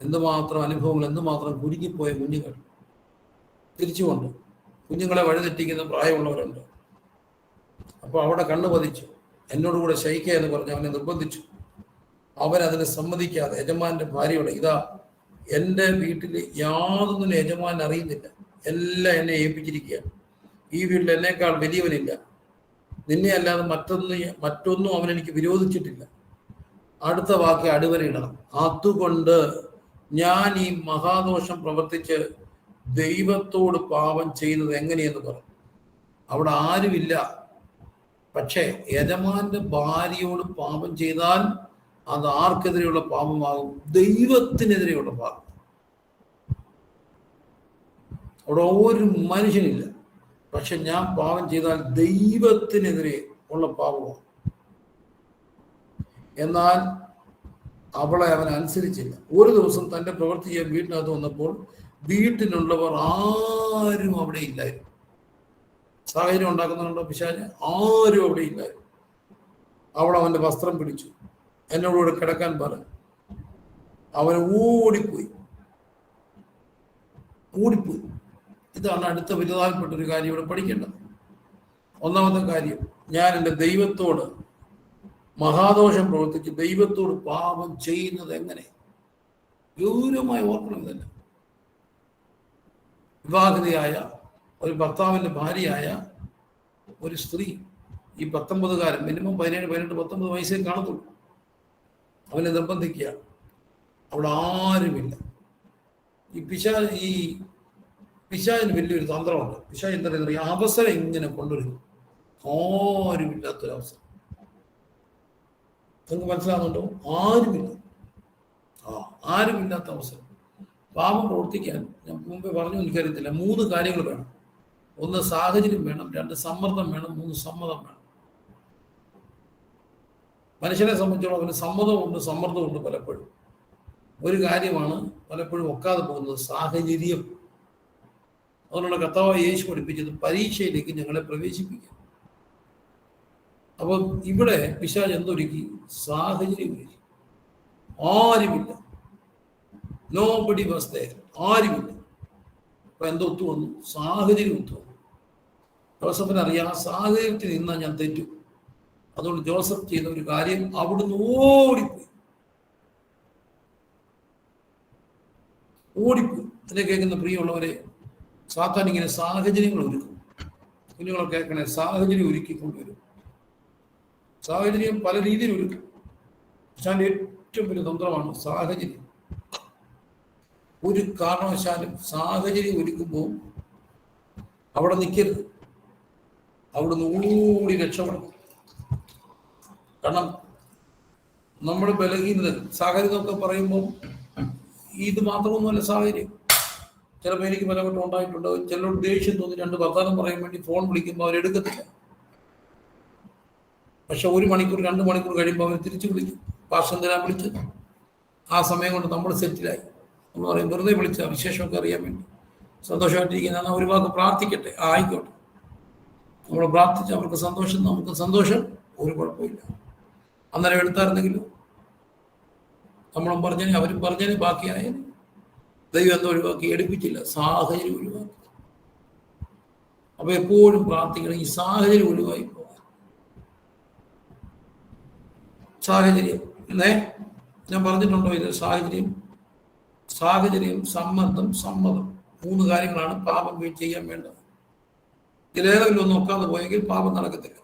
എന്തുമാത്രം അനുഭവങ്ങൾ, എന്തുമാത്രം കുരുങ്ങിപ്പോയ കുഞ്ഞുങ്ങൾ തിരിച്ചുകൊണ്ട് കുഞ്ഞുങ്ങളെ വഴിതെറ്റിക്കുന്ന പ്രായമുള്ളവരുണ്ട്. അപ്പോൾ അവിടെ കണ്ണു പതിച്ചു. എന്നോടുകൂടെ ശയിക്കുക എന്ന് പറഞ്ഞ് അവനെ നിർബന്ധിച്ചു. അവനതിനെ സമ്മതിക്കാതെ യജമാന്റെ ഭാര്യയോട്, ഇതാ എൻ്റെ വീട്ടിൽ യാതൊന്നും യജമാൻ അറിയുന്നില്ല, എല്ലാം എന്നെ ഏൽപ്പിച്ചിരിക്കുകയാണ്. ഈ വീട്ടിൽ എന്നേക്കാൾ വലിയവനില്ല, നിന്നെ അല്ലാതെ മറ്റൊന്നും അവൻ എനിക്ക് വിരോധിച്ചിട്ടില്ല. അടുത്ത വാക്ക് അടിവരയിടണം. അതുകൊണ്ട് ഞാൻ ഈ മഹാദോഷം പ്രവർത്തിച്ച് ദൈവത്തോട് പാപം ചെയ്യുന്നത് എങ്ങനെയെന്ന് പറഞ്ഞു. അവിടെ ആരുമില്ല. പക്ഷേ യജമാന്റെ ഭാര്യയോട് പാപം ചെയ്താൽ അത് ആർക്കെതിരെയുള്ള പാപമാകും? ദൈവത്തിനെതിരെയുള്ള പാപം. അവിടെ ഒരു മനുഷ്യനില്ല. പക്ഷെ ഞാൻ പാപം ചെയ്താൽ ദൈവത്തിനെതിരെ ഉള്ള പാപമാണ്. എന്നാൽ അവളെ അവൻ അനുസരിച്ചില്ല. ഒരു ദിവസം തൻ്റെ പ്രവൃത്തി ചെയ്യാൻ വീട്ടിനകത്ത് വന്നപ്പോൾ വീട്ടിലുള്ളവർ ആരും അവിടെ ഇല്ലായിരുന്നു. സാഹചര്യം ഉണ്ടാക്കുന്നുണ്ടോ പിശാച്? ആരും അവിടെ ഇല്ലായിരുന്നു. അവൾ അവൻ്റെ വസ്ത്രം പിടിച്ചു, എന്നോടുകൂടെ കിടക്കാൻ പറഞ്ഞു. അവൻ ഓടിപ്പോയി. ഇതാണ് അടുത്ത വലുതാൽപ്പെട്ടൊരു കാര്യം ഇവിടെ പഠിക്കേണ്ടത്. ഒന്നാമത്തെ കാര്യം, ഞാൻ എൻ്റെ ദൈവത്തോട് മഹാദോഷം പ്രവർത്തിച്ച് ദൈവത്തോട് പാപം ചെയ്യുന്നത് എങ്ങനെ? ഗൗരവമായി ഓർക്കണം. ഇതന്നെ വിവാഹിതയായ ഒരു ഭർത്താവിൻ്റെ ഭാര്യയായ ഒരു സ്ത്രീ, ഈ 19കാരൻ, മിനിമം 17, 18, 19 വയസ്സേ കാണത്തുള്ളൂ, അവനെ നിർബന്ധിക്കുക. അവിടെ ആരുമില്ല. ഈ പിശാചിന് വലിയൊരു തന്ത്രമുണ്ട്. പിശാച് എന്താ പറയുക? അവസരം ഇങ്ങനെ കൊണ്ടുവരുന്നു. ആരുമില്ലാത്തൊരവസരം. നിങ്ങൾക്ക് മനസ്സിലാകുന്നുണ്ടോ? ആരുമില്ല. ആരുമില്ലാത്ത അവസരം. പാപം പ്രവർത്തിക്കാൻ ഞാൻ മുമ്പേ പറഞ്ഞു, എനിക്കറിയത്തില്ല, 3 കാര്യങ്ങൾ വേണം. 1 സാഹചര്യം വേണം, 2 സമ്മർദ്ദം വേണം, 3 സമ്മതം വേണം. മനുഷ്യനെ സംബന്ധിച്ചോളം അവന് സമ്മതമുണ്ട്, സമ്മർദ്ദമുണ്ട്. പലപ്പോഴും ഒരു കാര്യമാണ് പലപ്പോഴും ഒക്കാതെ പോകുന്നത്, സാഹചര്യം. അതുകൊണ്ടുള്ള കർത്താവായ യേശു പഠിപ്പിച്ചത് പരീക്ഷയിലേക്ക് ഞങ്ങളെ പ്രവേശിപ്പിക്കുക. അപ്പം ഇവിടെ പിശാച് എന്തൊരുക്കി? സാഹചര്യം ഒരുക്കി. ആരുമില്ല. Nobody was there. ആരുമില്ല. അപ്പൊ എന്തോ ഒത്തു വന്നു? സാഹചര്യം ഒത്തു വന്നു. ജോസഫിന് അറിയാം, ആ സാഹചര്യത്തിൽ നിന്നാൽ ഞാൻ തെറ്റു. അതുകൊണ്ട് ജോസഫ് ചെയ്ത ഒരു കാര്യം, അവിടുന്ന് ഓടിപ്പോയി. ഇതിനെ കേൾക്കുന്ന പ്രിയമുള്ളവരെ, സാത്താൻ ഇങ്ങനെ സാഹചര്യങ്ങൾ ഒരുക്കും. കുഞ്ഞുങ്ങളെ കേൾക്കണേ, സാഹചര്യം ഒരുക്കിക്കൊണ്ടുവരും. സാഹചര്യം പല രീതിയിൽ ഒരുക്കും. പക്ഷേ ഏറ്റവും വലിയ തന്ത്രമാണ് സാഹചര്യം. ഒരു കാരണവശാലും സാഹചര്യം ഒരുക്കുമ്പോൾ അവിടെ നിൽക്കരുത്. അവിടുന്ന് ഓടി രക്ഷപ്പെടണം. കാരണം നമ്മുടെ ബലഹീനത, സാഹചര്യം എന്നൊക്കെ പറയുമ്പോൾ ഇത് മാത്രമൊന്നുമല്ല സാഹചര്യം. ചിലപ്പോൾ എനിക്ക് പലവട്ടം ഉണ്ടായിട്ടുണ്ട്. ചിലരോട് ദേഷ്യം തോന്നി 2 വർത്തമാനം പറയാൻ വേണ്ടി ഫോൺ വിളിക്കുമ്പോൾ അവരെടുക്കത്തില്ല. പക്ഷെ 1 മണിക്കൂർ 2 മണിക്കൂർ കഴിയുമ്പോൾ അവർ തിരിച്ചു വിളിക്കും. പാസ്റ്റർ എന്തിനാ വിളിച്ചത്? ആ സമയം കൊണ്ട് നമ്മൾ സെറ്റിലായി. നമ്മൾ പറയും, വെറുതെ വിളിച്ച വിശേഷമൊക്കെ അറിയാൻ വേണ്ടി, സന്തോഷമായിട്ടിരിക്കുന്ന ഒരു വാക്ക് പ്രാർത്ഥിക്കട്ടെ, ആയിക്കോട്ടെ. നമ്മൾ പ്രാർത്ഥിച്ച് അവർക്ക് സന്തോഷം, നമുക്ക് സന്തോഷം, ഒരു കുഴപ്പമില്ല. അന്നേരം എടുത്തായിരുന്നെങ്കിലും നമ്മളും പറഞ്ഞേനെ, അവരും പറഞ്ഞേനെ, ബാക്കിയായേനെ. ദൈവം എന്തോ ഒഴിവാക്കി? എടുപ്പിച്ചില്ല, സാഹചര്യം ഒഴിവാക്കി. അപ്പൊ എപ്പോഴും പ്രാർത്ഥിക്കണം, ഈ സാഹചര്യം ഒഴിവായി പോകാൻ. സാഹചര്യം എന്നേ ഞാൻ പറഞ്ഞിട്ടുണ്ടോ ഇത്? സാഹചര്യം, സമ്മതം, സമ്മതം, 3 കാര്യങ്ങളാണ് പാപം ചെയ്യാൻ വേണ്ടത്. ഇതിലേതെങ്കിലും ഒന്ന് നോക്കാതെ പോയെങ്കിൽ പാപം നടക്കത്തില്ല.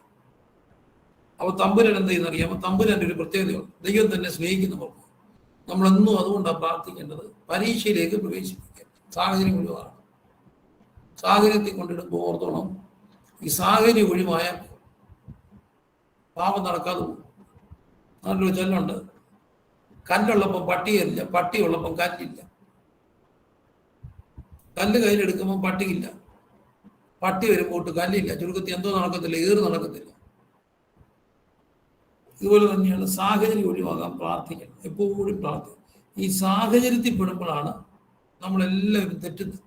അപ്പൊ തമ്പുരാൻ എന്ത് ചെയ്യുന്നറിയാമോ? തമ്പുരാൻ്റെ ഒരു പ്രത്യേകതയുണ്ട്. ദൈവം തന്നെ സ്നേഹിക്കുന്നവർക്ക് നമ്മളെന്നും അതുകൊണ്ടാണ് പ്രാർത്ഥിക്കേണ്ടത്, പരീക്ഷയിലേക്ക് പ്രവേശിപ്പിക്കുക. സാഹചര്യം ഒഴിവാണ്. സാഹചര്യത്തിൽ കൊണ്ടിടുമ്പോൾ ഓർത്തോണം, ഈ സാഹചര്യം ഒഴിവായ പാപം നടക്കാതെ പോകും. നല്ലൊരു ചൊല്ലുണ്ട്, കല്ലുള്ളപ്പം പട്ടിയില്ല, പട്ടിയുള്ളപ്പം കല്ലില്ല. കല്ല് കയ്യിലെടുക്കുമ്പോൾ പട്ടിയില്ല, പട്ടി വരുമ്പോട്ട് കല്ലില്ല. ചുരുക്കത്തിൽ എന്തോ നടക്കത്തില്ല, ഏറ് നടക്കത്തില്ല. ഇതുപോലെ തന്നെയാണ് സാഹചര്യം ഒഴിവാകാൻ പ്രാർത്ഥിക്കണം, എപ്പോഴും പ്രാർത്ഥിക്കണം. ഈ സാഹചര്യത്തിൽ പെടുമ്പോഴാണ് നമ്മളെല്ലാവരും തെറ്റുന്നത്.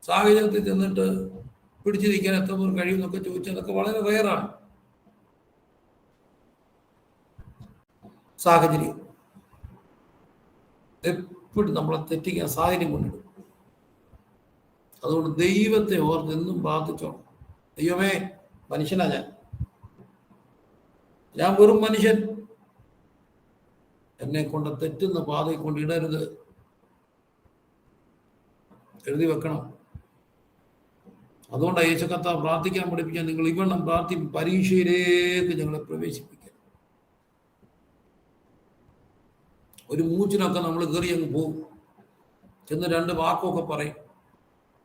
സാഹചര്യത്തിൽ ചെന്നിട്ട് പിടിച്ചു നിൽക്കാൻ എത്ര പേർ കഴിയുമെന്നൊക്കെ ചോദിച്ചാൽ അതൊക്കെ വളരെ റെയറാണ്. സാഹചര്യം എപ്പോഴും നമ്മളെ തെറ്റിക്കാൻ സാഹചര്യം കൊണ്ടിടും. അതുകൊണ്ട് ദൈവത്തെ ഓർത്ത് എന്നും പ്രാർത്ഥിച്ചോണം. ദൈവമേ, മനുഷ്യനാ ഞാൻ വെറും മനുഷ്യൻ, എന്നെ കൊണ്ട് തെറ്റുന്ന പാതയിൽ കൊണ്ട് ഇടരുത്. എഴുതി വെക്കണം. അതുകൊണ്ടാണ് യേശു കർത്താവ് പ്രാർത്ഥിക്കാൻ പഠിപ്പിക്കാൻ, നിങ്ങൾ ഇവണ്ണം പരീക്ഷയിലേക്ക് ഞങ്ങളെ പ്രവേശിപ്പിക്കുക. ഒരു മൂച്ചിനൊക്കെ നമ്മൾ കയറി അങ്ങ് പോവും, ചെന്ന് 2 വാക്കൊക്കെ പറയും,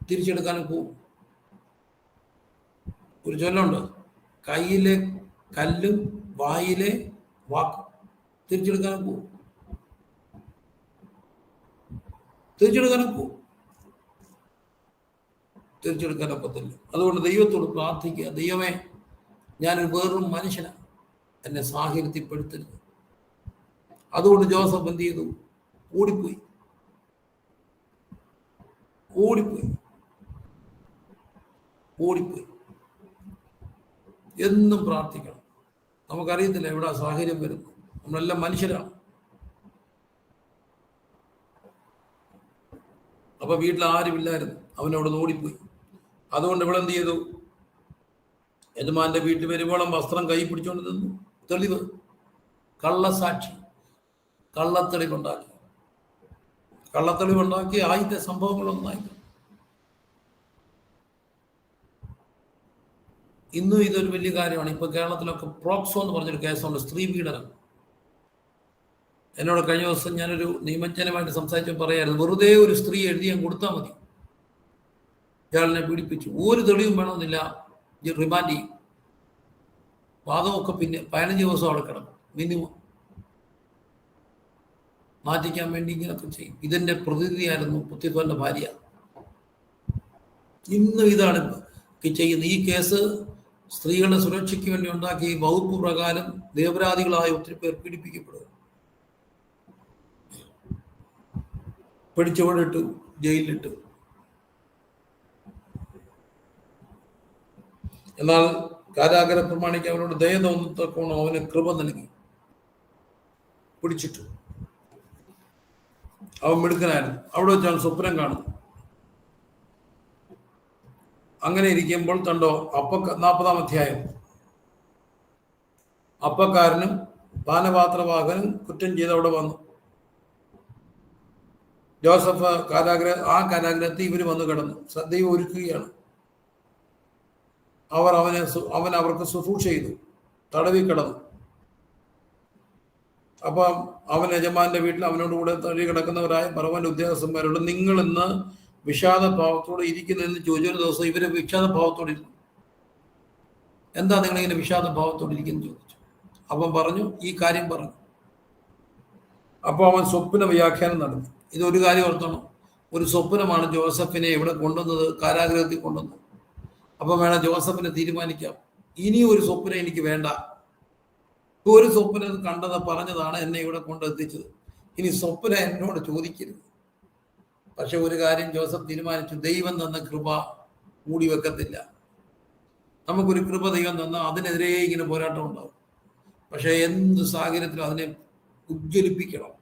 തിരിച്ചെടുക്കാനും പോവും. ഒരു ചൊല്ലുണ്ട്, കയ്യിലെ കല്ലും വായിലെ വാക്കും, തിരിച്ചെടുക്കാനും പോവും, തിരിച്ചെടുക്കാനൊക്കത്തില്ല. അതുകൊണ്ട് ദൈവത്തോട് പ്രാർത്ഥിക്കുക, ദൈവമേ, ഞാനൊരു വേറൊരു മനുഷ്യനാണ്, എന്നെ സാഹചര്യത്തിൽ പെടുത്തരുത്. അതുകൊണ്ട് ജോസഫ് എന്ത് ചെയ്തു? ഓടിപ്പോയി. എന്നും പ്രാർത്ഥിക്കണം. നമുക്കറിയത്തില്ല എവിടെ സാഹചര്യം വരുന്നു. നമ്മളെല്ലാം മനുഷ്യരാണ്. അപ്പൊ വീട്ടിൽ ആരുമില്ലായിരുന്നു, അവനവിടെ ഓടിപ്പോയി. അതുകൊണ്ട് ഇവിടെ എന്ത് ചെയ്തു? യജമാന്റെ വീട്ടിൽ വരുമ്പോളം വസ്ത്രം കൈ പിടിച്ചുകൊണ്ട് നിന്നു. തെളിവ്, കള്ളസാക്ഷി, കള്ളത്തെളിവുണ്ടാക്കി ആദ്യത്തെ സംഭവങ്ങളൊന്നായി. ഇന്നും ഇതൊരു വലിയ കാര്യമാണ്. ഇപ്പൊ കേരളത്തിലൊക്കെ പ്രോക്സോ എന്ന് പറഞ്ഞൊരു കേസുണ്ട്, സ്ത്രീ പീഡനം. എന്നോട് കഴിഞ്ഞ ദിവസം ഞാനൊരു നിയമജ്ഞനുമായിട്ട് സംസാരിച്ചപ്പോൾ പറയായിരുന്നു, വെറുതെ ഒരു സ്ത്രീ എഴുതി ഞാൻ കൊടുത്താൽ മതി, ഇയാളിനെ പീഡിപ്പിച്ചു, ഒരു തെളിവും വേണമെന്നില്ല, റിമാൻഡ് ചെയ്യും. വാദമൊക്കെ പിന്നെ 15 ദിവസം അവിടെ കിടക്കും മിനിമം. മാറ്റിക്കാൻ വേണ്ടി ഇങ്ങനൊക്കെ ചെയ്യും. ഇതിന്റെ പ്രതിനിധിയായിരുന്നു പുത്തിഫറിന്റെ ഭാര്യ. ഇന്നും ഇതാണ് ചെയ്യുന്നത്. ഈ കേസ് സ്ത്രീകളുടെ സുരക്ഷയ്ക്ക് വേണ്ടി ഉണ്ടാക്കി വകുപ്പ് പ്രകാരം നിരപരാധികളായ ഒത്തിരി പേർ പീഡിപ്പിക്കപ്പെടുക, പിടിച്ചുകൊണ്ടിട്ടു, ജയിലിലിട്ടു. എന്നാൽ കാരാഗര പ്രമാണിക്ക് അവനോട് ദയ തോന്നത്തക്കോണം അവന് കൃപ നൽകി, പിടിച്ചിട്ടു. അവൻ മിടുക്കനായിരുന്നു. അവിടെ വെച്ചാണ് സ്വപ്നം കാണുന്നത്. അങ്ങനെ ഇരിക്കുമ്പോൾ കണ്ടോ, 40-ാം അധ്യായം, അപ്പക്കാരനും പാനപാത്രവാഹനും കുറ്റം ചെയ്ത് അവിടെ വന്നു. ജോസഫ് കാരാഗ്രഹത്തിൽ ഇവര് വന്ന് കിടന്നു. ദൈവം ഒരുക്കുകയാണ്. അവൻ അവർക്ക് ശുശ്രൂഷ ചെയ്തു, തടവി കിടന്നു. അപ്പം അവൻ യജമാന്റെ വീട്ടിൽ അവനോട് കൂടെ തഴി കിടക്കുന്നവരായ പറവന്റെ ഉദ്യോഗസ്ഥന്മാരോട്, നിങ്ങൾ ഇന്ന് വിഷാദഭാവത്തോടെ ഇരിക്കുന്നതെന്ന് ചോദിച്ചു. ഒരു ദിവസം ഇവര് വിഷാദഭാവത്തോടെ ഇരുന്നു. എന്താ നിങ്ങളിങ്ങനെ വിഷാദഭാവത്തോടെ ഇരിക്കുന്നു ചോദിച്ചു. അവൻ പറഞ്ഞു, ഈ കാര്യം പറഞ്ഞു. അപ്പോൾ അവൻ സ്വപ്ന വ്യാഖ്യാനം നടത്തി. ഇതൊരു കാര്യം ഓർത്തണം, ഒരു സ്വപ്നമാണ് ജോസഫിനെ ഇവിടെ കൊണ്ടുവന്നത്, കാരാഗ്രഹത്തിൽ കൊണ്ടുവന്നത്. അപ്പം വേണം ജോസഫിനെ തീരുമാനിക്കാം, ഇനി ഒരു സ്വപ്നം എനിക്ക് വേണ്ട. ഒരു സ്വപ്നം കണ്ടത് പറഞ്ഞതാണ് എന്നെ ഇവിടെ കൊണ്ടെത്തിച്ചത്, ഇനി സ്വപ്നം എന്നോട് ചോദിക്കരുത്. പക്ഷെ ഒരു കാര്യം ജോസഫ് തീരുമാനിച്ചു, ദൈവം തന്ന കൃപ മൂടി വെക്കത്തില്ല. നമുക്കൊരു കൃപ ദൈവം തന്നാൽ അതിനെതിരെ ഇങ്ങനെ പോരാട്ടം ഉണ്ടാവും. പക്ഷെ എന്ത് സാഹചര്യത്തിലും അതിനെ ഉജ്ജ്വലിപ്പിക്കണം,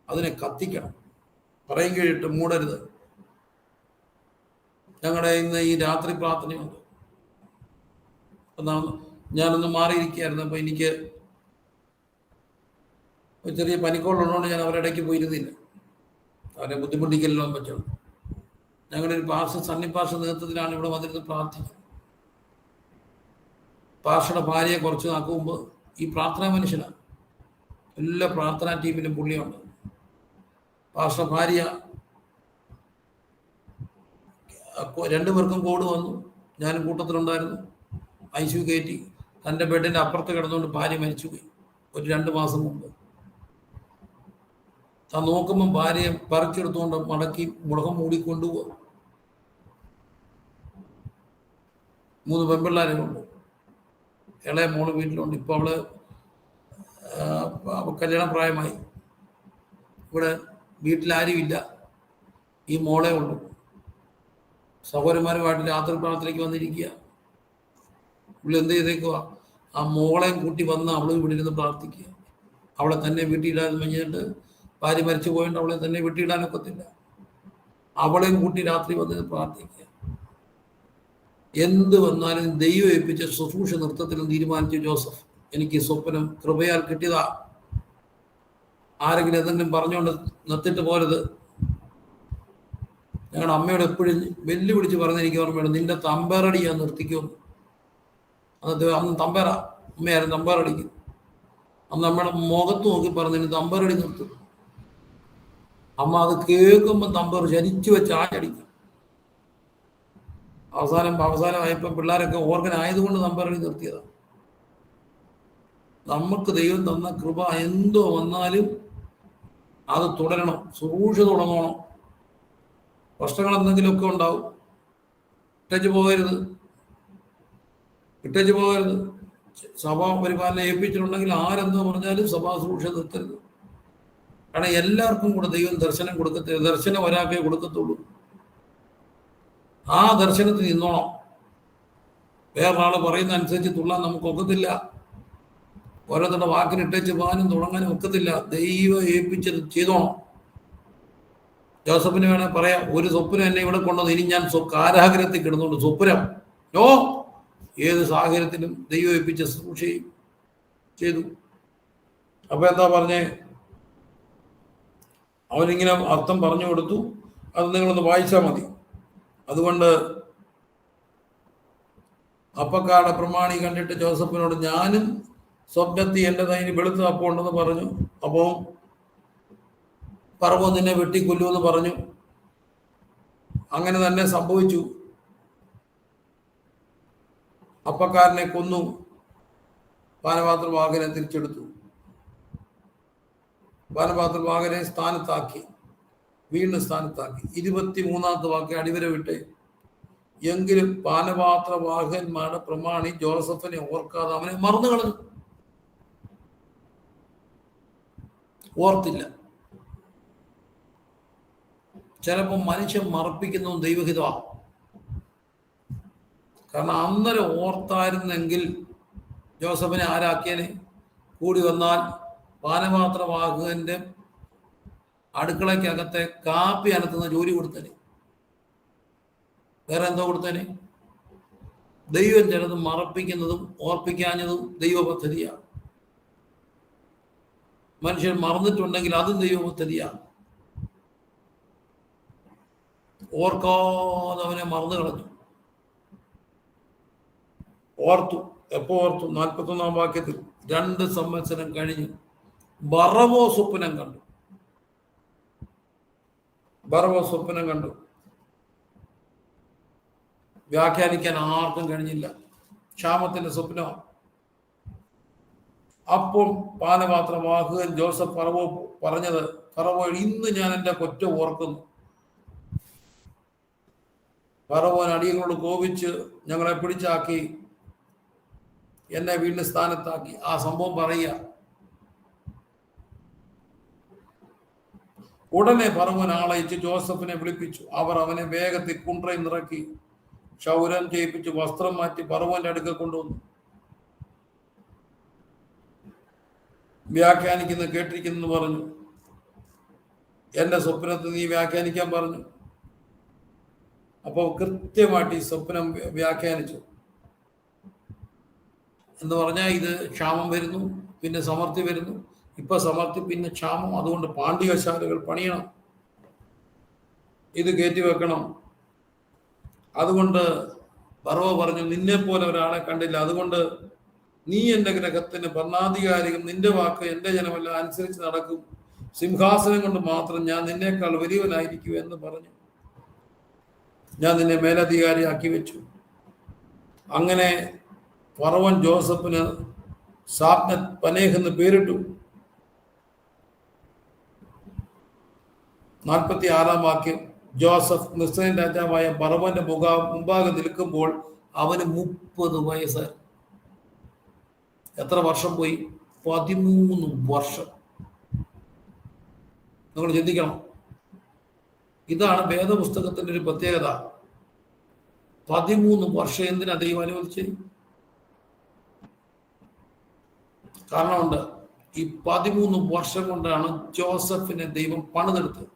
അതിനെ കത്തിക്കണം. പറയും കേട്ട് മൂടരുത്. ഞങ്ങളുടെ ഇന്ന് ഈ രാത്രി പ്രാർത്ഥനയുണ്ട്. ഞാനൊന്ന് മാറിയിരിക്കുകയായിരുന്നു. അപ്പോൾ എനിക്ക് ഒരു ചെറിയ പനിക്കോളുള്ളതുകൊണ്ട് ഞാൻ അവരുടെ ഇടയ്ക്ക് പോയിരുന്നില്ല. അവരെ ബുദ്ധിമുട്ടിക്കല്ലോ പറ്റുള്ളൂ. ഞങ്ങളുടെ ഒരു സണ്ണിപ്പാർശ്വ നേതൃത്വത്തിലാണ് ഇവിടെ വന്നിരുന്ന് പ്രാർത്ഥിക്കുന്നത്. പാർഷയുടെ ഭാര്യയെ കുറച്ച് നാൾക്ക് മുമ്പ് ഈ പ്രാർത്ഥനാ മനുഷ്യനാണ്, എല്ലാ പ്രാർത്ഥനാ ടീമിലും പുള്ളിയുണ്ട്. പാർഷ ഭാര്യ രണ്ടുപേർക്കും കോഡ് വന്നു, ഞാനും കൂട്ടത്തിലുണ്ടായിരുന്നു. ICU കയറ്റി. തൻ്റെ ബെഡിൻ്റെ അപ്പുറത്ത് കിടന്നുകൊണ്ട് ഭാര്യ മരിച്ചുപോയി ഒരു 2 മാസം മുമ്പ്. താൻ നോക്കുമ്പം ഭാര്യയെ പറിച്ചെടുത്തുകൊണ്ട് മടക്കി മുഖം മൂടിക്കൊണ്ടുപോകും. 3 പെൺപിള്ളേരെ കൊണ്ട്. ഇളയ മോള് വീട്ടിലുണ്ട്. ഇപ്പോൾ അവള് കല്യാണ പ്രായമായി. ഇവിടെ വീട്ടിലാരുമില്ല, ഈ മോളെ ഉള്ളു. സഹോദരന്മാരുമായിട്ട് രാത്രി പ്രാർത്ഥനയ്ക്ക് വന്നിരിക്കുക. ഇവിടെ എന്ത് ചെയ്തേക്കുക, ആ മോളെയും കൂട്ടി വന്ന് അവള് ഇവിടെ ഇരുന്ന് പ്രാർത്ഥിക്കുക. അവളെ തന്നെ വീട്ടിലിടാൻ കഴിഞ്ഞിട്ട് ഭാര്യ മരിച്ചു പോയിട്ട് അവളെ തന്നെ വീട്ടിലിടാനൊക്കത്തില്ല. അവളെയും കൂട്ടി രാത്രി വന്ന് പ്രാർത്ഥിക്കുക. എന്ത് വന്നാലും ദൈവം ഏൽപ്പിച്ച ശുശ്രൂഷ നൃത്തത്തിലും തീരുമാനിച്ചു ജോസഫ്. എനിക്ക് സ്വപ്നം കൃപയാൽ കിട്ടിയതാ. ആരെങ്കിലും എന്തെങ്കിലും പറഞ്ഞുകൊണ്ട് നിർത്തിട്ട് പോരുത്. ഞങ്ങളുടെ അമ്മയോട് എപ്പോഴും വെല്ലുവിളിച്ച് പറഞ്ഞെനിക്ക് ഓർമ്മയുണ്ട്, നിന്റെ തമ്പേറടി ഞാൻ നിർത്തിക്കുമെന്ന്. അന്ന് തമ്പേറ അമ്മയായിരുന്നു തമ്പേറടിക്കും. അന്ന് നമ്മുടെ മുഖത്ത് നോക്കി പറഞ്ഞു, നിന്റെ തമ്പേറടി നിർത്തും. അമ്മ അത് കേൾക്കുമ്പോൾ തമ്പേർ ശരിച്ചു വെച്ച് ആഞ്ഞടിക്കും. അവസാനമായപ്പോൾ പിള്ളേരൊക്കെ ഓർഗനായതുകൊണ്ട് തമ്പേറടി നിർത്തിയതാണ്. നമുക്ക് ദൈവം തന്ന കൃപ എന്തോ വന്നാലും അത് തുടരണം, ശുശ്രൂഷ തുടങ്ങണം. പ്രശ്നങ്ങൾ എന്തെങ്കിലുമൊക്കെ ഉണ്ടാവും, ഇട്ടേച്ച് പോകരുത്. സഭാ പരിപാലനം ഏൽപ്പിച്ചിട്ടുണ്ടെങ്കിൽ ആരെന്തോ പറഞ്ഞാലും സഭാ ശുശ്രൂഷ നിർത്തരുത്. കാരണം എല്ലാവർക്കും കൂടെ ദൈവം ദർശനം കൊടുക്കത്തില്ല. ദർശനം ഒരാൾക്കേ കൊടുക്കത്തുള്ളൂ. ആ ദർശനത്തിൽ നിന്നോണം. വേറൊരാൾ പറയുന്ന അനുസരിച്ച് തുള്ളാൻ നമുക്ക് ഒക്കത്തില്ല. ഓരോരുത്തരുടെ വാക്കിന് ഇട്ടേച്ച് പോകാനും തുടങ്ങാനും ഒക്കത്തില്ല. ദൈവം ഏൽപ്പിച്ചത് ചെയ്തോണം. ജോസഫിന് വേണേൽ പറയാം, ഒരു സ്വപ്നം എന്നെ ഇവിടെ കൊണ്ടുവന്ന് ഇനി ഞാൻ കാരാഗ്രഹത്തിൽ കിടന്നുകൊണ്ട് സ്വപ്നം ഏത് സാഹചര്യത്തിലും ദൈവം ഏൽപ്പിച്ച ശുശ്രൂഷയും ചെയ്തു. അപ്പൊ എന്താ പറഞ്ഞേ, അവനിങ്ങനെ അർത്ഥം പറഞ്ഞു കൊടുത്തു. അത് നിങ്ങളൊന്ന് വായിച്ചാൽ മതി. അതുകൊണ്ട് അപ്പക്കാരുടെ പ്രമാണി കണ്ടിട്ട് ജോസഫിനോട്, ഞാനും സ്വപ്നത്തിൽ എൻ്റെ കയ്യിൽ വെളുത്ത അപ്പം ഉണ്ടെന്ന് പറഞ്ഞു. അപ്പോൾ പറവോ നിന്നെ വെട്ടിക്കൊല്ലുമെന്ന് പറഞ്ഞു. അങ്ങനെ തന്നെ സംഭവിച്ചു. അപ്പക്കാരനെ കൊന്നു. പാനപാത്രവാഹകനെ തിരിച്ചെടുത്തു. പാനപാത്രവാഹകനെ സ്ഥാനത്താക്കി, വീണ്ടും സ്ഥാനത്താക്കി. 23-ാമത്തെ വാക്യം അടിവര വിട്ട്, എങ്കിലും പാനപാത്രവാഹകന്മാരുടെ പ്രമാണി ജോസഫിനെ ഓർക്കാതെ അവനെ മറന്നു കളഞ്ഞു. ഓർത്തില്ല. ചിലപ്പോൾ മനുഷ്യൻ മറപ്പിക്കുന്നതും ദൈവഹിതമാണ്. കാരണം അന്നേരം ഓർത്തായിരുന്നെങ്കിൽ ജോസഫിനെ ആരാക്കിയനെ. കൂടി വന്നാൽ പാനപാത്രവാഹകന്റെ അടുക്കളയ്ക്കകത്തെ കാപ്പി അനത്തുന്ന ജോലി കൊടുത്തനെ. വേറെ എന്തോ കൊടുത്തനെ. ദൈവം ചിലത് മറപ്പിക്കുന്നതും ഓർപ്പിക്കാഞ്ഞതും ദൈവ പദ്ധതിയാണ്. മനുഷ്യൻ മറന്നിട്ടുണ്ടെങ്കിൽ അതും ദൈവ പദ്ധതിയാണ്. ഓർക്കാതെ അവനെ മറന്നു കളഞ്ഞു. ഓർത്തു. എപ്പോ ഓർത്തു? 41-ാം വാക്യത്തിൽ 2 സംവത്സരം കഴിഞ്ഞു ബറവോ സ്വപ്നം കണ്ടു. വ്യാഖ്യാനിക്കാൻ ആർക്കും കഴിഞ്ഞില്ല. ക്ഷാമത്തിന്റെ സ്വപ്നമാണ്. അപ്പോൾ പാനപാത്രവാഹകൻ ജോസഫ് പറവോ പറഞ്ഞത്, പറവോ, ഇന്ന് ഞാൻ എൻ്റെ കുറ്റം ഓർക്കുന്നു. പറവോൻ അടിയങ്ങളോട് കോപിച്ച് ഞങ്ങളെ പിടിച്ചാക്കി, എന്നെ വീണ്ടും സ്ഥാനത്താക്കി. ആ സംഭവം പറയുക. ഉടനെ പറവോൻ ആളയച്ച് ജോസഫിനെ വിളിപ്പിച്ചു. അവർ അവനെ വേഗത്തിൽ കുണ്ട്രയിൽ നിറക്കി ക്ഷൗരം ചെയ്യിപ്പിച്ച് വസ്ത്രം മാറ്റി പറവോന്റെ അടുക്ക കൊണ്ടുവന്നു. വ്യാഖ്യാനിക്കുന്ന കേട്ടിരിക്കുന്നു പറഞ്ഞു. എന്റെ സ്വപ്നത്തിൽ നീ വ്യാഖ്യാനിക്കാൻ പറഞ്ഞു. അപ്പോൾ കൃത്യമായിട്ട് ഈ സ്വപ്നം വ്യാഖ്യാനിച്ചു. എന്ന് പറഞ്ഞാൽ ഇത് ക്ഷാമം വരുന്നു, പിന്നെ സമൃദ്ധി വരുന്നു, ഇപ്പൊ സമൃദ്ധി പിന്നെ ക്ഷാമം. അതുകൊണ്ട് പാണ്ഡികശാലകൾ പണിയണം, ഇത് കയറ്റി വെക്കണം. അതുകൊണ്ട് ഫറവോ പറഞ്ഞു, നിന്നെ പോലെ ഒരാളെ കണ്ടില്ല, അതുകൊണ്ട് നീ എൻ്റെ ഗ്രഹത്തിന് ഭരണാധികാരിയും, നിന്റെ വാക്ക് എൻ്റെ ജനമെല്ലാം അനുസരിച്ച് നടക്കും, സിംഹാസനം കൊണ്ട് മാത്രം ഞാൻ നിന്നേക്കാൾ വലിയവനായിരിക്കും എന്ന് പറഞ്ഞു. ഞാൻ നിന്നെ മേലധികാരിയാക്കി വെച്ചു. അങ്ങനെ ഫറവോൻ ജോസഫിന് സാപ്നത്ത് പനേഹ് എന്ന് പേരിട്ടു. 46 വാക്യം. ജോസഫ് മിസ്രൈം രാജാവായ ഫറവോന്റെ മുമ്പാകെ നിൽക്കുമ്പോൾ അവന് 30 വയസ്സായി. എത്ര വർഷം പോയി? 13 വർഷം. നിങ്ങൾ ചിന്തിക്കണം. ഇതാണ് വേദപുസ്തകത്തിന്റെ ഒരു പ്രത്യേകത. 13 വർഷം എന്തിനാ ദൈവം അനുവദിച്ചത്? കാരണമുണ്ട്. ഈ 13 വർഷം കൊണ്ടാണ് ജോസഫിനെ ദൈവം പണിതെടുത്തത്.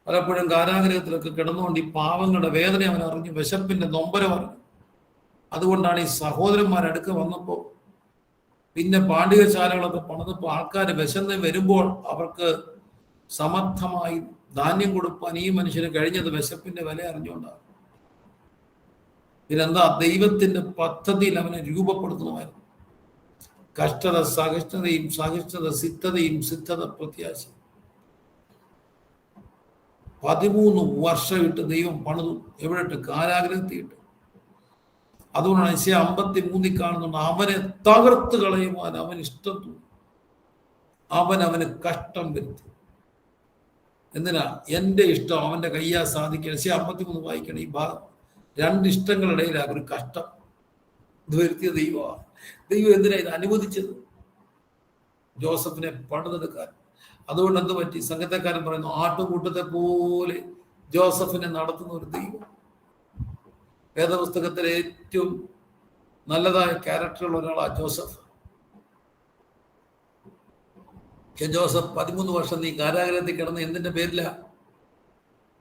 പലപ്പോഴും കാരാഗ്രഹത്തിലൊക്കെ കിടന്നുകൊണ്ട് ഈ പാവങ്ങളുടെ വേദന അവൻ അറിഞ്ഞു, വിശപ്പിന്റെ നൊമ്പരം അറിഞ്ഞു. അതുകൊണ്ടാണ് ഈ സഹോദരന്മാരടുക്ക വന്നപ്പോൾ, പിന്നെ പാണ്ഡികശാലകളൊക്കെ പണിതപ്പോൾ ആൾക്കാർ വിശന്ന് വരുമ്പോൾ അവർക്ക് സമർത്ഥമായി ധാന്യം കൊടുക്കാൻ ഈ മനുഷ്യന് കഴിഞ്ഞത് വിശപ്പിന്റെ വില അറിഞ്ഞുകൊണ്ടാണ്. ഇതെന്താ? ദൈവത്തിന്റെ പദ്ധതിയിൽ അവനെ രൂപപ്പെടുത്തണമായിരുന്നു. കഷ്ടത സഹിഷ്ണുതയും, സഹിഷ്ണുത സിദ്ധതയും, സിദ്ധത പ്രത്യാശ. 13 വർഷം ഇട്ട് ദൈവം പണിതു. എവിടെ ഇട്ട്? കാരാഗ്രഹത്തിയിട്ട്. അതുകൊണ്ടാണ് Isaiah 53 കാണുന്നുണ്ട്, അവനെ തകർത്ത് കളയുവാൻ അവൻ ഇഷ്ടം തോന്നി, അവന് കഷ്ടം വരുത്തി. എന്തിനാ? എൻ്റെ ഇഷ്ടം അവന്റെ കയ്യാ സാധിക്കുക. Isaiah 53 വായിക്കണം. ഈ ഭാഗം 2 ഇഷ്ടങ്ങളുടെ ഇടയിലാണ് ഒരു കഷ്ടം ഇത് വരുത്തിയ ദൈവമാണ്. ദൈവം എന്തിനാ ഇത് അനുവദിച്ചത്? ജോസഫിനെ പണിതെടുക്കാൻ. അതുകൊണ്ട് എന്ത് പറ്റി? സംഗീതക്കാരൻ പറയുന്നു, ആട്ടുകൂട്ടത്തെ പോലെ ജോസഫിനെ നടത്തുന്ന ഒരു ദൈവം. വേദപുസ്തകത്തിലെ ഏറ്റവും നല്ലതായ ക്യാരക്ടറുള്ള ഒരാളാണ് ജോസഫ്. ജോസഫ് 13 വർഷം നീ കാരാഗ്രഹത്തിൽ കിടന്ന് എന്തിന്റെ പേരില?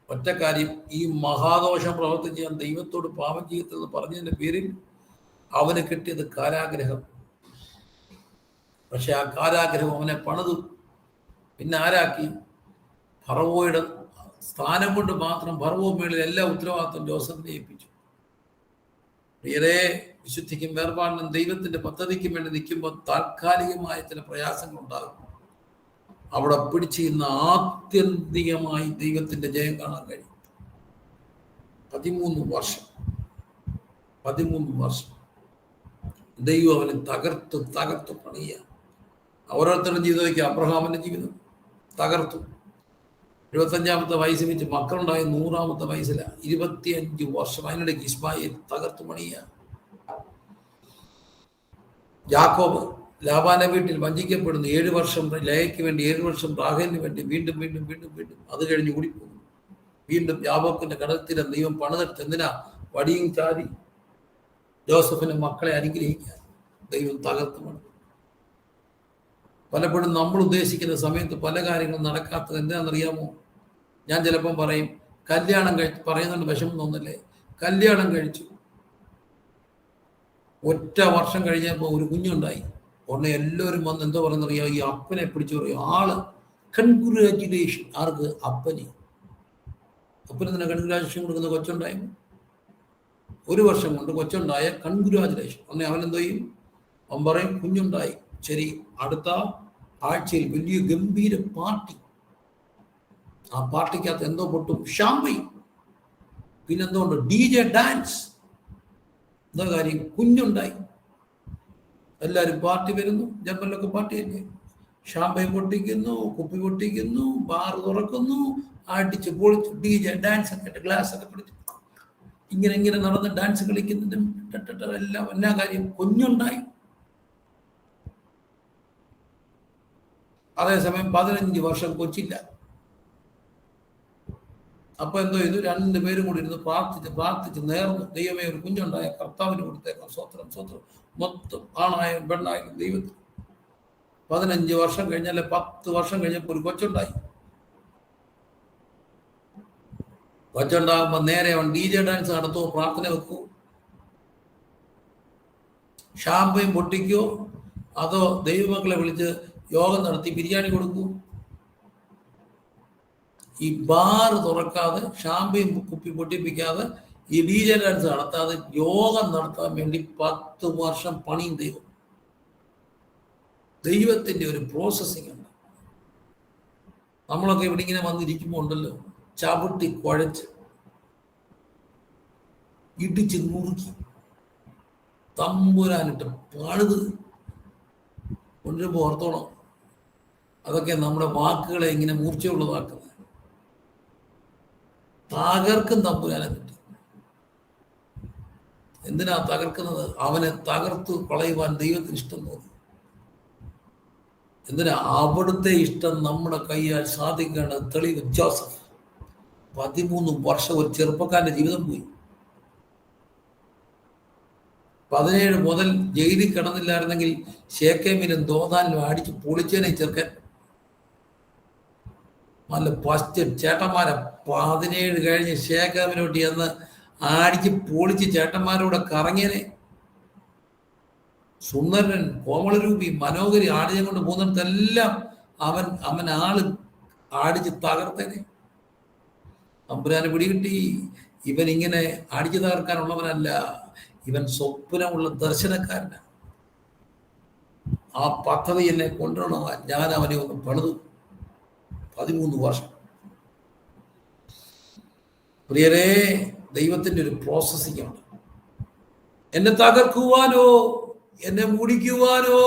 ഒറ്റ കാര്യം, ഈ മഹാദോഷം പ്രവർത്തിച്ച് ഞാൻ ദൈവത്തോട് പാപം ചെയ്യരുതെന്ന് പറഞ്ഞതിന്റെ പേരിൽ അവന് കിട്ടിയത് കാരാഗ്രഹം. പക്ഷെ ആ കാരാഗ്രഹം അവനെ പണിതു. പിന്നെ ആരാക്കി? ഫറവോയുടെ സ്ഥാനം കൊണ്ട് മാത്രം ഫറവോ മേളിൽ എല്ലാ ഉത്തരവാദിത്വം ജോസഫിനെ ഏൽപ്പിച്ചു. പ്രിയരെ, വിശുദ്ധിക്കും വേർപാടിനും ദൈവത്തിന്റെ പദ്ധതിക്കും വേണ്ടി നിൽക്കുമ്പോൾ താൽക്കാലികമായ ചില പ്രയാസങ്ങൾ ഉണ്ടാകും. അവിടെ പിടിച്ചു നിന്ന് ആത്യന്തികമായി ദൈവത്തിന്റെ ജയം കാണാൻ കഴിയും. 13 വർഷം ദൈവം അവനെ തകർത്ത് പണിയുക. ഓരോരുത്തരുടെ ജീവിതം. അബ്രഹാമിന്റെ ജീവിതം തകർത്തു. 25-ാമത്തെ വയസ്സിൽ വെച്ച് മക്കളുണ്ടായ 100-ാമത്തെ വയസ്സിലാണ്. 25 വർഷം അതിനിടയ്ക്ക് ഇസ്മായിൽ തകർത്തു പണിയുക. യാക്കോബ് ലാബാന്റെ വീട്ടിൽ വഞ്ചിക്കപ്പെടുന്നു. 7 വർഷം ലയയ്ക്ക് വേണ്ടി, 7 വർഷം റാഹേലിന് വേണ്ടി, വീണ്ടും. അത് കഴിഞ്ഞ് കൂടിപ്പോകുന്നു. വീണ്ടും യാക്കോബിന്റെ കടത്തിലെ ദൈവം പണിതെടുത്ത് എന്തിനാ? വടിയും ചാരി ജോസഫിന്റെ മക്കളെ അനുഗ്രഹിക്കാൻ ദൈവം തകർത്ത് പണിതു. പലപ്പോഴും നമ്മൾ ഉദ്ദേശിക്കുന്ന സമയത്ത് പല കാര്യങ്ങളും നടക്കാത്തത് എന്താണെന്നറിയാമോ? ഞാൻ ചിലപ്പം പറയും, കല്യാണം പറയുന്നുണ്ട്, വിഷമം തോന്നല്ലേ? കല്യാണം കഴിച്ചു, ഒറ്റ വർഷം കഴിഞ്ഞപ്പോൾ ഒരു കുഞ്ഞുണ്ടായി. ഉടനെ എല്ലാവരും വന്ന് എന്തോ പറയുന്നറിയാം, ഈ അപ്പനെ പിടിച്ചു പറയും. ആള് കൺഗ്രാജുലേഷൻ. ആർക്ക്? അപ്പന് തന്നെ കൺഗ്രാജുലേഷൻ കൊടുക്കുന്ന കൊച്ചുണ്ടായി. 1 വർഷം കൊണ്ട് കൊച്ചുണ്ടായ കൺഗ്രാജുലേഷൻ. ഉടനെ അവനെന്തോ ചെയ്യും? അവൻ പറയും കുഞ്ഞുണ്ടായി, ശരി, അടുത്ത ആഴ്ചയിൽ വലിയ ഗംഭീര പാർട്ടി. ആ പാർട്ടിക്കകത്ത് എന്തോ പൊട്ടും, ഷാമ്പയും, പിന്നെന്തോണ്ട്, DJ ഡാൻസ്. എന്താ കാര്യം? കുഞ്ഞുണ്ടായി. എല്ലാവരും പാർട്ടി വരുന്നു. ജർമ്മനിലൊക്കെ പാർട്ടിയല്ലേ? ഷാമ്പയും പൊട്ടിക്കുന്നു, കുപ്പി പൊട്ടിക്കുന്നു, ബാർ തുറക്കുന്നു, അടിച്ച് പൊളിച്ചു, DJ ഡാൻസ് ഒക്കെ, ഗ്ലാസ് ഒക്കെ പിടിച്ചു ഇങ്ങനെ നടന്ന് ഡാൻസ് കളിക്കുന്നുണ്ട്. എല്ലാ കാര്യം. കുഞ്ഞുണ്ടായി. അതേസമയം 15 വർഷം കൊച്ചില്ല. അപ്പൊ എന്തോ ചെയ്തു? 2 പേരും കൂടി ഇരുന്ന് പ്രാർത്ഥിച്ച് നേർന്നു, ദൈവമേ ഒരു കുഞ്ഞുണ്ടായ കർത്താവിന് കൊടുത്തേക്കാം, സ്വത്രം. മൊത്തം ആണായും പെണ്ണായും ദൈവത്തിൽ. 15 വർഷം കഴിഞ്ഞാൽ 10 വർഷം കഴിഞ്ഞപ്പോൾ ഒരു കൊച്ചുണ്ടായി. കൊച്ചുണ്ടാകുമ്പോ നേരെ അവൻ DJ ഡാൻസ് നടത്തുമോ, പ്രാർത്ഥന വെക്കൂ? ഷാമ്പയും പൊട്ടിക്കോ, അതോ ദൈവമക്കളെ വിളിച്ച് യോഗം നടത്തി ബിരിയാണി കൊടുക്കൂ? ഈ ബാർ തുറക്കാതെ, ഷാമ്പയും കുപ്പി പൊട്ടിപ്പിക്കാതെ, ഈ DJ ഡാൻസ് നടത്താതെ യോഗം നടത്താൻ വേണ്ടി 10 വർഷം പണിയും ദൈവത്തിന്റെ ഒരു പ്രോസസ്സിംഗ് ഉണ്ട്. നമ്മളൊക്കെ ഇവിടെ ഇങ്ങനെ വന്നിരിക്കുമ്പോൾ ഉണ്ടല്ലോ, ചവിട്ടി കുഴച്ച് ഇടിച്ച് നുറുക്കി തമ്പുരാനിട്ട് പണിത് കൊണ്ടുവരുമ്പോൾ ഓർത്തോണം, അതൊക്കെ നമ്മുടെ വാക്കുകളെ ഇങ്ങനെ മൂർച്ചയുള്ളതാക്കുന്നത്. തകർക്കും തമ്പുരാനെ കിട്ടി. എന്തിനാ തകർക്കുന്നത്? അവനെ തകർത്തു കളയുവാൻ ദൈവത്തിന് ഇഷ്ടം തോന്നി. എന്തിനാ? അവിടുത്തെ ഇഷ്ടം നമ്മുടെ കൈയാൽ സാധിക്കേണ്ട തെളിവ്. ജോസഫ് 13 വർഷം ഒരു ചെറുപ്പക്കാരന്റെ ജീവിതം പോയി. 17 മുതൽ ജയിലിൽ കിടന്നില്ലായിരുന്നെങ്കിൽ ശേഖേമിലും ദോതാനിലും അടിച്ച് പൊളിച്ചേനെ ചെറുക്കൻ. നല്ല ഫസ്റ്റ് ചേട്ടന്മാരെ 17 കഴിഞ്ഞ് ശേഖേമിനോട്ട് ചെന്ന് അടിച്ച് പൊളിച്ച് ചേട്ടന്മാരോടെ കറങ്ങിയനെ. സുന്ദരൻ, കോമളരൂപി, മനോഹരി ആടിനെ കൊണ്ട് പോകുന്നിടത്തെല്ലാം അവൻ ആള് ആടിച്ച് തകർത്തേനെ. തമ്പുരാന് പിടികിട്ടി, ഇവൻ ഇങ്ങനെ അടിച്ചു തകർക്കാനുള്ളവനല്ല, ഇവൻ സ്വപ്നമുള്ള ദർശനക്കാരനാണ്. ആ പദ്ധതി എന്നെ കൊണ്ടുവരണം, ഞാൻ അവനെ ഒന്ന് പണിതു. 13 വർഷം. പ്രിയരേ, ദൈവത്തിന്റെ ഒരു പ്രോസസ്സിംഗ് ആണ്. എന്നെ തകർക്കുവാനോ എന്നെ മുടിക്കുവാനോ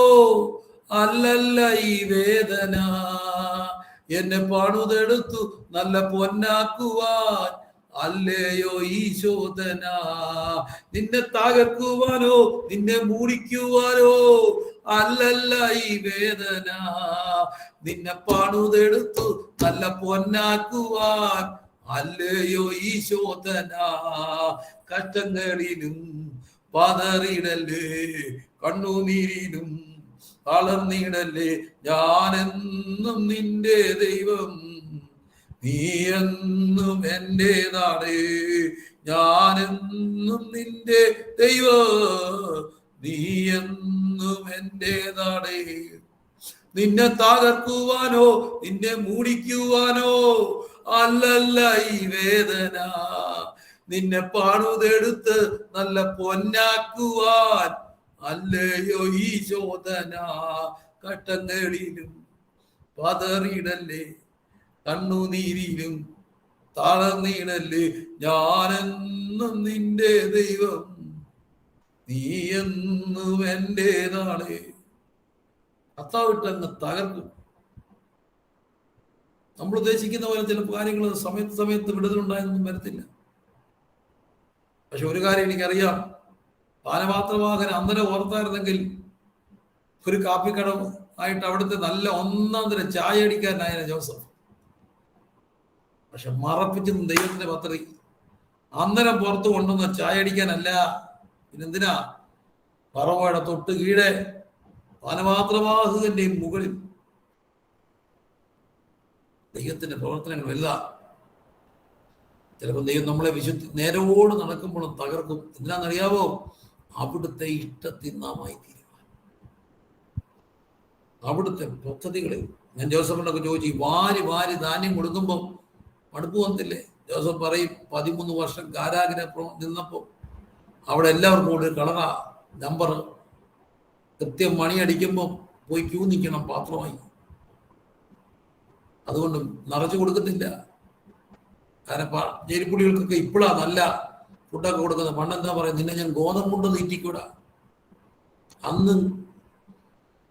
അല്ലല്ല ഈ വേദന, എന്നെ പണിതെടുത്തു നല്ല പൊന്നാക്കുവാൻ അല്ലയോ ഈ ശോധന. നിന്നെ തകർക്കുവാനോ നിന്നെ മൂടിക്കുവാനോ അല്ലല്ല ഈ വേദന, നിന്നെ പണിതെടുത്തു നല്ല പൊന്നാക്കുവാൻ അല്ലയോ ഈ ശോധന. കഷ്ടങ്ങളിലും പതറിയിടല്ലേ, കണ്ണുനീരിലും തളർന്നിടല്ലേ, ഞാനെന്നും നിന്റെ ദൈവം, നീ എന്നും എന്റേതാണ്. ഞാനെന്നും നിന്റെ ദൈവം, നീ എന്നും എന്റേതാണ്. നിന്നെ തകർക്കുവാനോ നിന്നെ മൂടിക്കുവാനോ അല്ലല്ല ഈ വേദന, നിന്നെ പണിതെടുത്ത് നല്ല പൊന്നാക്കുവാൻ അല്ലയോ ഈ ശോധന. കഷ്ടങ്ങളിലും പതറിയിടല്ലേ, കണ്ണുനീരിലും തളർന്നിടല്ലേ, ഞാനെന്നും നിന്റെ ദൈവം, നീ എന്നും എന്റേതാണ്. കർത്താവിട്ടങ്ങ് തകർക്കും. നമ്മൾ ഉദ്ദേശിക്കുന്ന പോലെ ചില കാര്യങ്ങൾ സമയത്ത് വിടുതലുണ്ടായെന്നൊന്നും വരത്തില്ല. പക്ഷെ ഒരു കാര്യം എനിക്കറിയാം, പാനപാത്രവാഹൻ അന്നേരം ഓർത്തായിരുന്നെങ്കിൽ ഒരു കാപ്പിക്കട ആയിട്ട് അവിടുത്തെ നല്ല 1-ാം തരം ചായ അടിക്കാരനായ ജോസഫ്. പക്ഷെ മറപ്പിച്ചു ദൈവത്തിന്റെ പദ്ധതി. അന്നേരം പുറത്ത് കൊണ്ടുവന്ന ചായ അടിക്കാനല്ല, പിന്നെന്തിനാ? പറവയുടെ തൊട്ട് കീഴെ പാനപാത്രവാഹകന്റെ മുകളിൽ. ദൈവത്തിന്റെ പ്രവർത്തനങ്ങൾ വലുതാ. ചിലപ്പോൾ ദൈവം നമ്മളെ നേരോട് നടക്കുമ്പോഴും തകർക്കും. എന്തിനാണെന്നറിയാവോ? അവിടുത്തെ ഇഷ്ടത്തിൽ നാമായി തീരുമാനം, അവിടുത്തെ പദ്ധതികളെ. ഞാൻ ജോസഫിനൊക്കെ ചോദിച്ചു, വാരി വാരി ധാന്യം കൊടുക്കുമ്പോൾ മടുപ്പ് വന്നില്ലേ? ജോസഫ് പറയും, 13 വർഷം കാരാഗ്രഹം നിന്നപ്പോൾ അവിടെ എല്ലാവർക്കും കൂടി കളറാ നമ്പർ. കൃത്യം മണി അടിക്കുമ്പോൾ പോയി ക്യൂ നിൽക്കണം പാത്രമായി. അതുകൊണ്ട് നിറച്ചു കൊടുക്കത്തില്ല. കാരണം ജയിൽപ്പുടികൾക്കൊക്കെ ഇപ്പോഴാ നല്ല ഫുഡൊക്കെ കൊടുക്കുന്നത്. പണ്ടെന്താ പറയുക, നിന്നെ ഞാൻ ഗോതമ്പുണ്ട് തീറ്റിക്കൂടാ. അന്ന്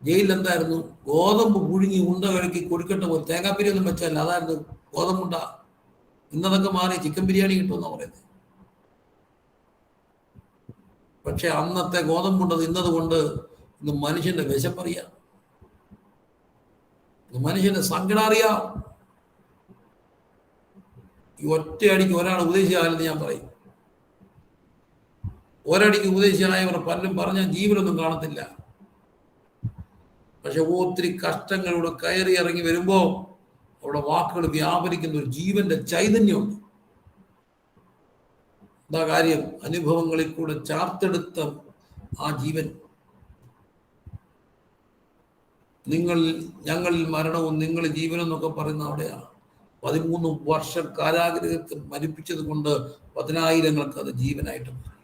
ജയിലിൽ എന്തായിരുന്നു? ഗോതമ്പ് പുഴുങ്ങി ഉണ്ട കഴുകി കൊടുക്കട്ടെ പോലെ. തേങ്ങാപ്പിരി ഒന്നും വെച്ചല്ല, അതായിരുന്നു ഗോതമ്പുണ്ട. ഇന്നതൊക്കെ മാറി ചിക്കൻ ബിരിയാണി കിട്ടുമെന്നാ പറയുന്നത്. പക്ഷെ അന്നത്തെ ഗോതമ്പുണ്ട തിന്നത് കൊണ്ട് ഇന്ന് മനുഷ്യന്റെ വിശപ്പറിയാം, മനുഷ്യന്റെ സങ്കടം അറിയാം. ഈ ഒറ്റയടിക്ക് ഒരാൾ ഉപദേശിയായാലെന്ന് ഞാൻ പറയും. ഒരടിക്ക് ഉപദേശിയായവർ പലരും പറഞ്ഞാൽ ജീവനൊന്നും കാണത്തില്ല. പക്ഷെ ഒത്തിരി കഷ്ടങ്ങളിലൂടെ കയറി ഇറങ്ങി വരുമ്പോ അവിടെ വാക്കുകൾ വ്യാപരിക്കുന്ന ഒരു ജീവന്റെ ചൈതന്യമുണ്ട്. എന്താ കാര്യം? അനുഭവങ്ങളിൽ കൂടെ ചാർത്തെടുത്ത ആ ജീവൻ ഞങ്ങളിൽ മരണവും നിങ്ങൾ ജീവനും എന്നൊക്കെ പറയുന്ന അവിടെയാണ്. 13 വർഷം കാരാഗ്രഹത്തിൽ മരിപ്പിച്ചത് കൊണ്ട് 10,000-ങ്ങൾക്ക് അത് ജീവനായിട്ട് മാറി.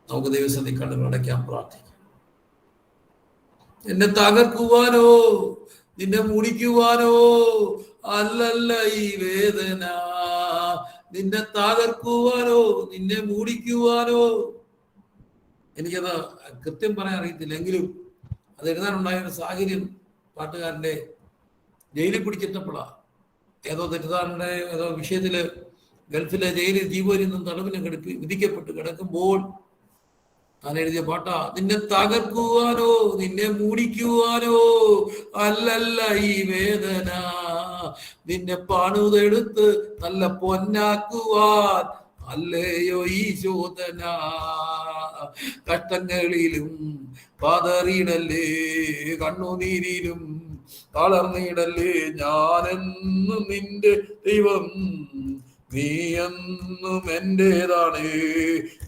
നമുക്ക് ദൈവസന്നിധി കണ്ണുകൾ അടയ്ക്കാൻ പ്രാർത്ഥിക്കാം. എന്നെ തകർക്കുവാനോ നിന്നെ മുടിക്കുവാനോ അല്ലല്ല ഈ വേദന, നിന്നെ തകർക്കുവാനോ നിന്നെ മൂടിക്കുവാനോ. എനിക്കത് കൃത്യം പറയാൻ അറിയത്തില്ല, എങ്കിലും അത് എഴുതാനുണ്ടായ ഒരു സാഹചര്യം പാട്ടുകാരൻ്റെ ജയിലിൽ പിടിച്ചിട്ടപ്പോഴാ. ഏതോ തെറ്റിദ്ധാരണ ഏതോ വിഷയത്തില് ഗൾഫിലെ ജയിലിൽ ജീവനിൽ നിന്നും തടവിന് വിധിക്കപ്പെട്ട് കിടക്കുമ്പോൾ താൻ എഴുതിയ പാട്ടാ. നിന്നെ തകർക്കുവാനോ നിന്നെ മൂടിക്കുവാനോ അല്ലല്ല ഈ വേദന, നിന്നെ പണിതെടുത്ത് നല്ല പൊന്നാക്കുവാൻ അല്ലയോ ഈ ശോധന. കഷ്ടങ്ങളിലും പതറിയിടല്ലേ, കണ്ണുനീരിലും തളർന്നിടല്ലേ, ഞാനെന്നും നിന്റെ ദൈവം, നീ എന്നും എന്റേതാണ്,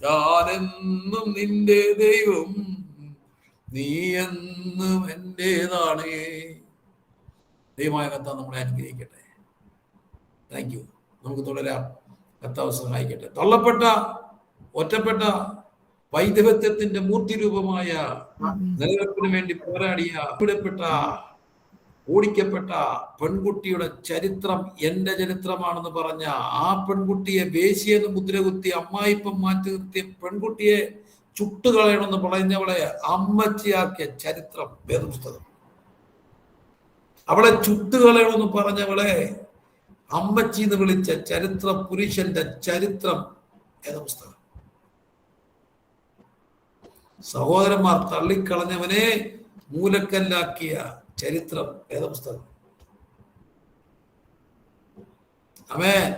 ഞാനെന്നും നിന്റെ ദൈവം, നീ എന്നും എന്റേതാണ്. ദൈവമായ കർത്താവ് നമ്മളെ അനുഗ്രഹിക്കട്ടെ. Thank you. നമുക്ക് തുടരാം. കർത്താവ് സഹായിക്കട്ടെ. തള്ളപ്പെട്ട, ഒറ്റപ്പെട്ട, വൈദഗ്ധ്യത്തിന്റെ മൂർത്തിരൂപമായ, നിലനിൽപ്പിന് വേണ്ടി പോരാടിയ, വിടപ്പെട്ട, ഓടിക്കപ്പെട്ട പെൺകുട്ടിയുടെ ചരിത്രം എന്റെ ചരിത്രമാണെന്ന് പറഞ്ഞ ആ പെൺകുട്ടിയെ വേശ്യയെന്ന് മുദ്രകുത്തി അമ്മായിപ്പം മാറ്റി നിർത്തിയ പെൺകുട്ടിയെ ചുട്ടുകളയണമെന്ന് പറഞ്ഞവളെ അമ്മച്ചിയാക്കിയ ചരിത്രം വേദപുസ്തകം. അവളെ ചുട്ടുകളയണമെന്ന് പറഞ്ഞവളെ അമ്മച്ചി എന്ന് വിളിച്ച ചരിത്ര പുരുഷന്റെ ചരിത്രം വേദപുസ്തകം. സഹോദരന്മാർ തള്ളിക്കളഞ്ഞവനെ മൂലക്കല്ലാക്കിയ ചരിത്രം വേദപുസ്തകം. ആമേൻ.